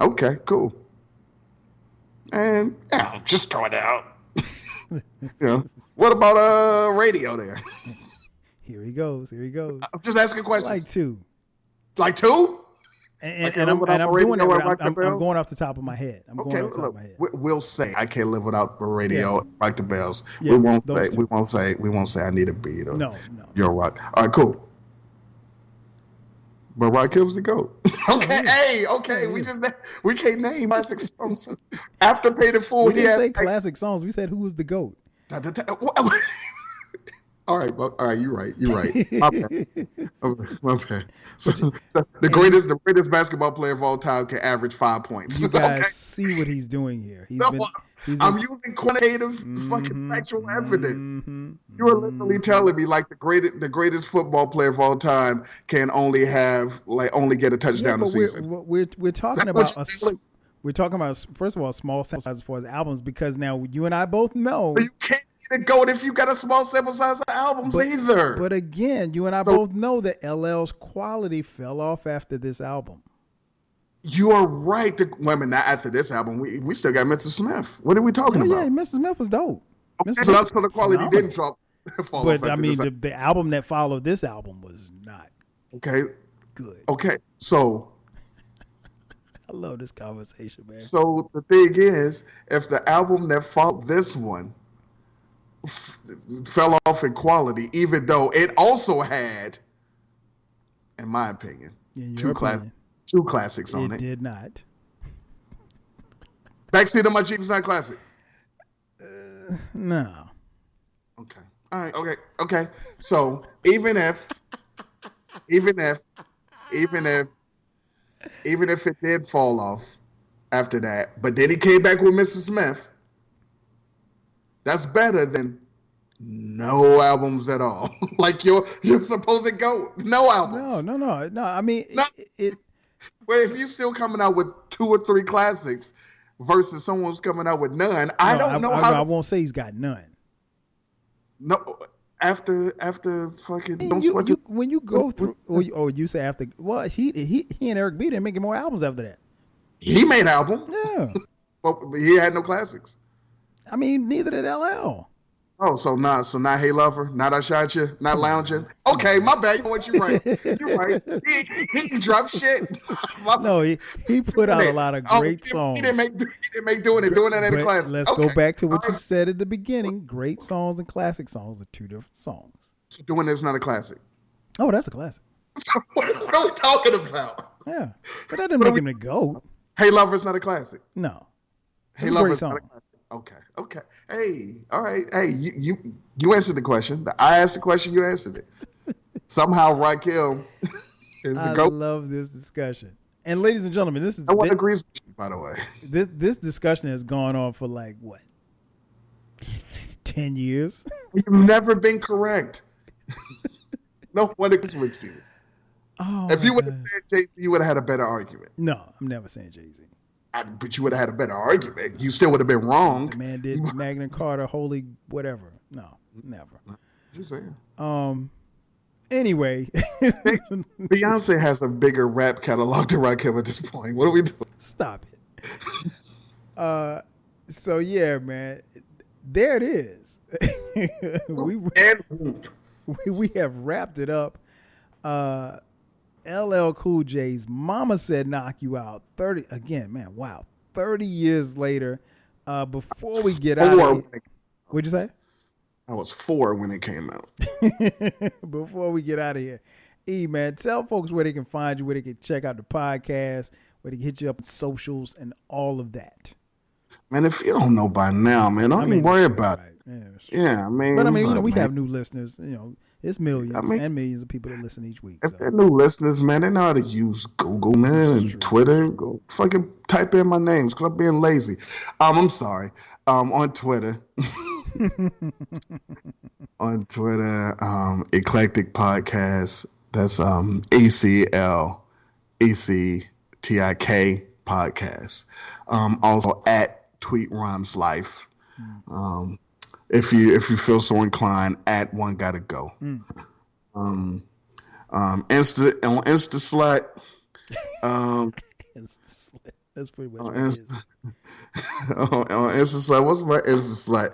Okay, cool. And just throw it out. What about Radio there? Here he goes. I'm just asking questions. Like 2. Like 2? can't live without my radio. I'm going off the top of my head. Okay, look, we'll say I can't live without the radio. Rock the bells. Yeah, we won't say I need a beat. Or no. You're rock. All right, cool. But Rakim's the GOAT. Okay. We can't name classic songs. After Paid in Full, we didn't say classic songs. We said who was the GOAT. All right. You're right. My bad. So the greatest basketball player of all time can average 5 points. You guys see what he's doing here. I'm using quantitative fucking factual evidence. You are literally telling me like the greatest football player of all time can only get a touchdown a season. We're talking about we're talking about, first of all, small sample size as far as albums, because now you and I both know. But you can't get a GOAT if you got a small sample size of albums either. But again, you and I both know that LL's quality fell off after this album. You are right. Not after this album. We still got Mr. Smith. What are we talking about? Yeah, Mr. Smith was dope. Okay, so that's for the quality didn't fall off. But I mean, the album that followed this album was not good. Okay, so I love this conversation, man. So the thing is, if the album that followed this one fell off in quality, even though it also had, in my opinion, two classics on it. It did not. Backseat of My Jeep is not classic. No. Okay. All right. Okay. So even if it did fall off after that, but then he came back with Mr. Smith, that's better than no albums at all. Like you're supposed to go no albums. No. I mean, well, if you're still coming out with 2 or 3 classics versus someone's coming out with none, I won't say he's got none. No. After fucking when you go through you say after, well, he and Eric B didn't make more albums after that. He made albums. Yeah. But he had no classics. I mean, neither did LL. Oh, so not Hey Lover, not I Shot You, not Lounging. Okay, my bad. You know what? You're right. He dropped shit. No, he put out a lot of great songs. He didn't make doing it in a classic. Let's go back to what you said at the beginning. Great songs and classic songs are 2 different songs. So Doing It's not a classic. Oh, that's a classic. So what are we talking about? Yeah, but that didn't make him the GOAT. Hey Lover's not a classic. No. Hey Lover's not a classic. Okay. Hey, all right. Hey, you answered the question. I asked the question, you answered it. Somehow Rakim is the GOAT. I love this discussion. And ladies and gentlemen, no one agrees with you, by the way. This discussion has gone on for like what? 10 years? You've never been correct. No one agrees with you. Oh, if you would have said Jay-Z, you would have had a better argument. No, I'm never saying Jay-Z. But you would have had a better argument. You still would have been wrong. The man did Magna Carta, holy whatever. No, never. What you saying? Anyway. Beyonce has a bigger rap catalog than Rakim at this point. What are we doing? Stop it. So yeah, man. There it is. we have wrapped it up. LL Cool J's Mama Said Knock You Out. 30 again, man, wow. 30 years later, before we get out of here. What'd you say? I was 4 when it came out. Before we get out of here. Man, tell folks where they can find you, where they can check out the podcast, where they can hit you up on socials and all of that. Man, if you don't know by now, man, don't even worry about it. Yeah, I mean. But I mean, we have new listeners, it's millions and millions of people that listen each week. If they're new listeners, man, they know how to use Google, man, and Twitter. Go fucking type in my names because I'm being lazy. I'm sorry. On Twitter. Eclectik Podcast. That's ECLECTIK Podcast. Also at Tweet Rhymes Life. If you feel so inclined, at One Gotta Go. Insta Slut. Insta Slut. That's pretty much on Insta Slut. What's my Insta Slut?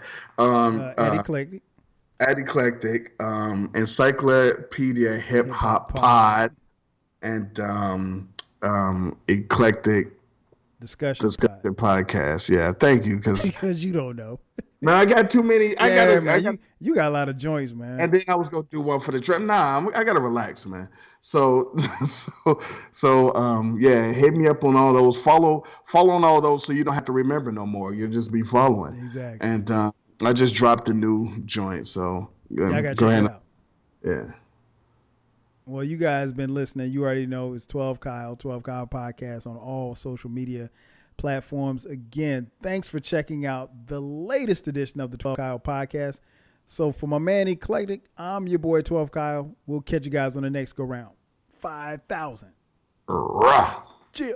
At Eclectik. Encyclopedia Hip Hop Pod. And Eclectic Discussion podcast. Yeah, thank you. Because you don't know. Man, I got too many. You got a lot of joints, man. And then I was gonna do one for the trip. Nah, I gotta relax, man. So, yeah, hit me up on all those. Follow on all those, so you don't have to remember no more. You'll just be following. Exactly. And I just dropped a new joint, so I got go ahead. Out. Yeah. Well, you guys been listening. You already know it's 12 Kyle Podcast on all social media platforms. Again, thanks for checking out the latest edition of the 12 Kyle Podcast. So for my man Eclectic, I'm your boy 12 Kyle. We'll catch you guys on the next go round. 5,000. Rah. Chill.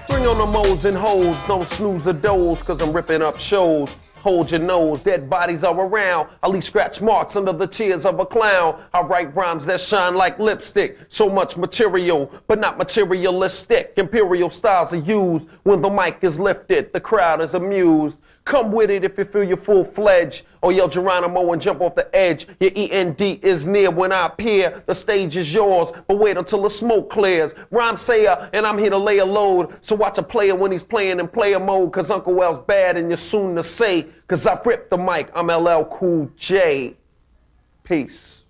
Bring on the moles and hoes, don't snooze or doze, cause I'm ripping up shows. Hold your nose, dead bodies are around. I leave scratch marks under the tears of a clown. I write rhymes that shine like lipstick. So much material, but not materialistic. Imperial styles are used when the mic is lifted. The crowd is amused. Come with it if you feel you're full-fledged. Or yell Geronimo and jump off the edge. Your END is near when I appear. The stage is yours, but wait until the smoke clears. Rhyme sayer, and I'm here to lay a load. So watch a player when he's playing in player mode. Cause Uncle L's bad and you're soon to say. Cause I ripped the mic, I'm LL Cool J. Peace.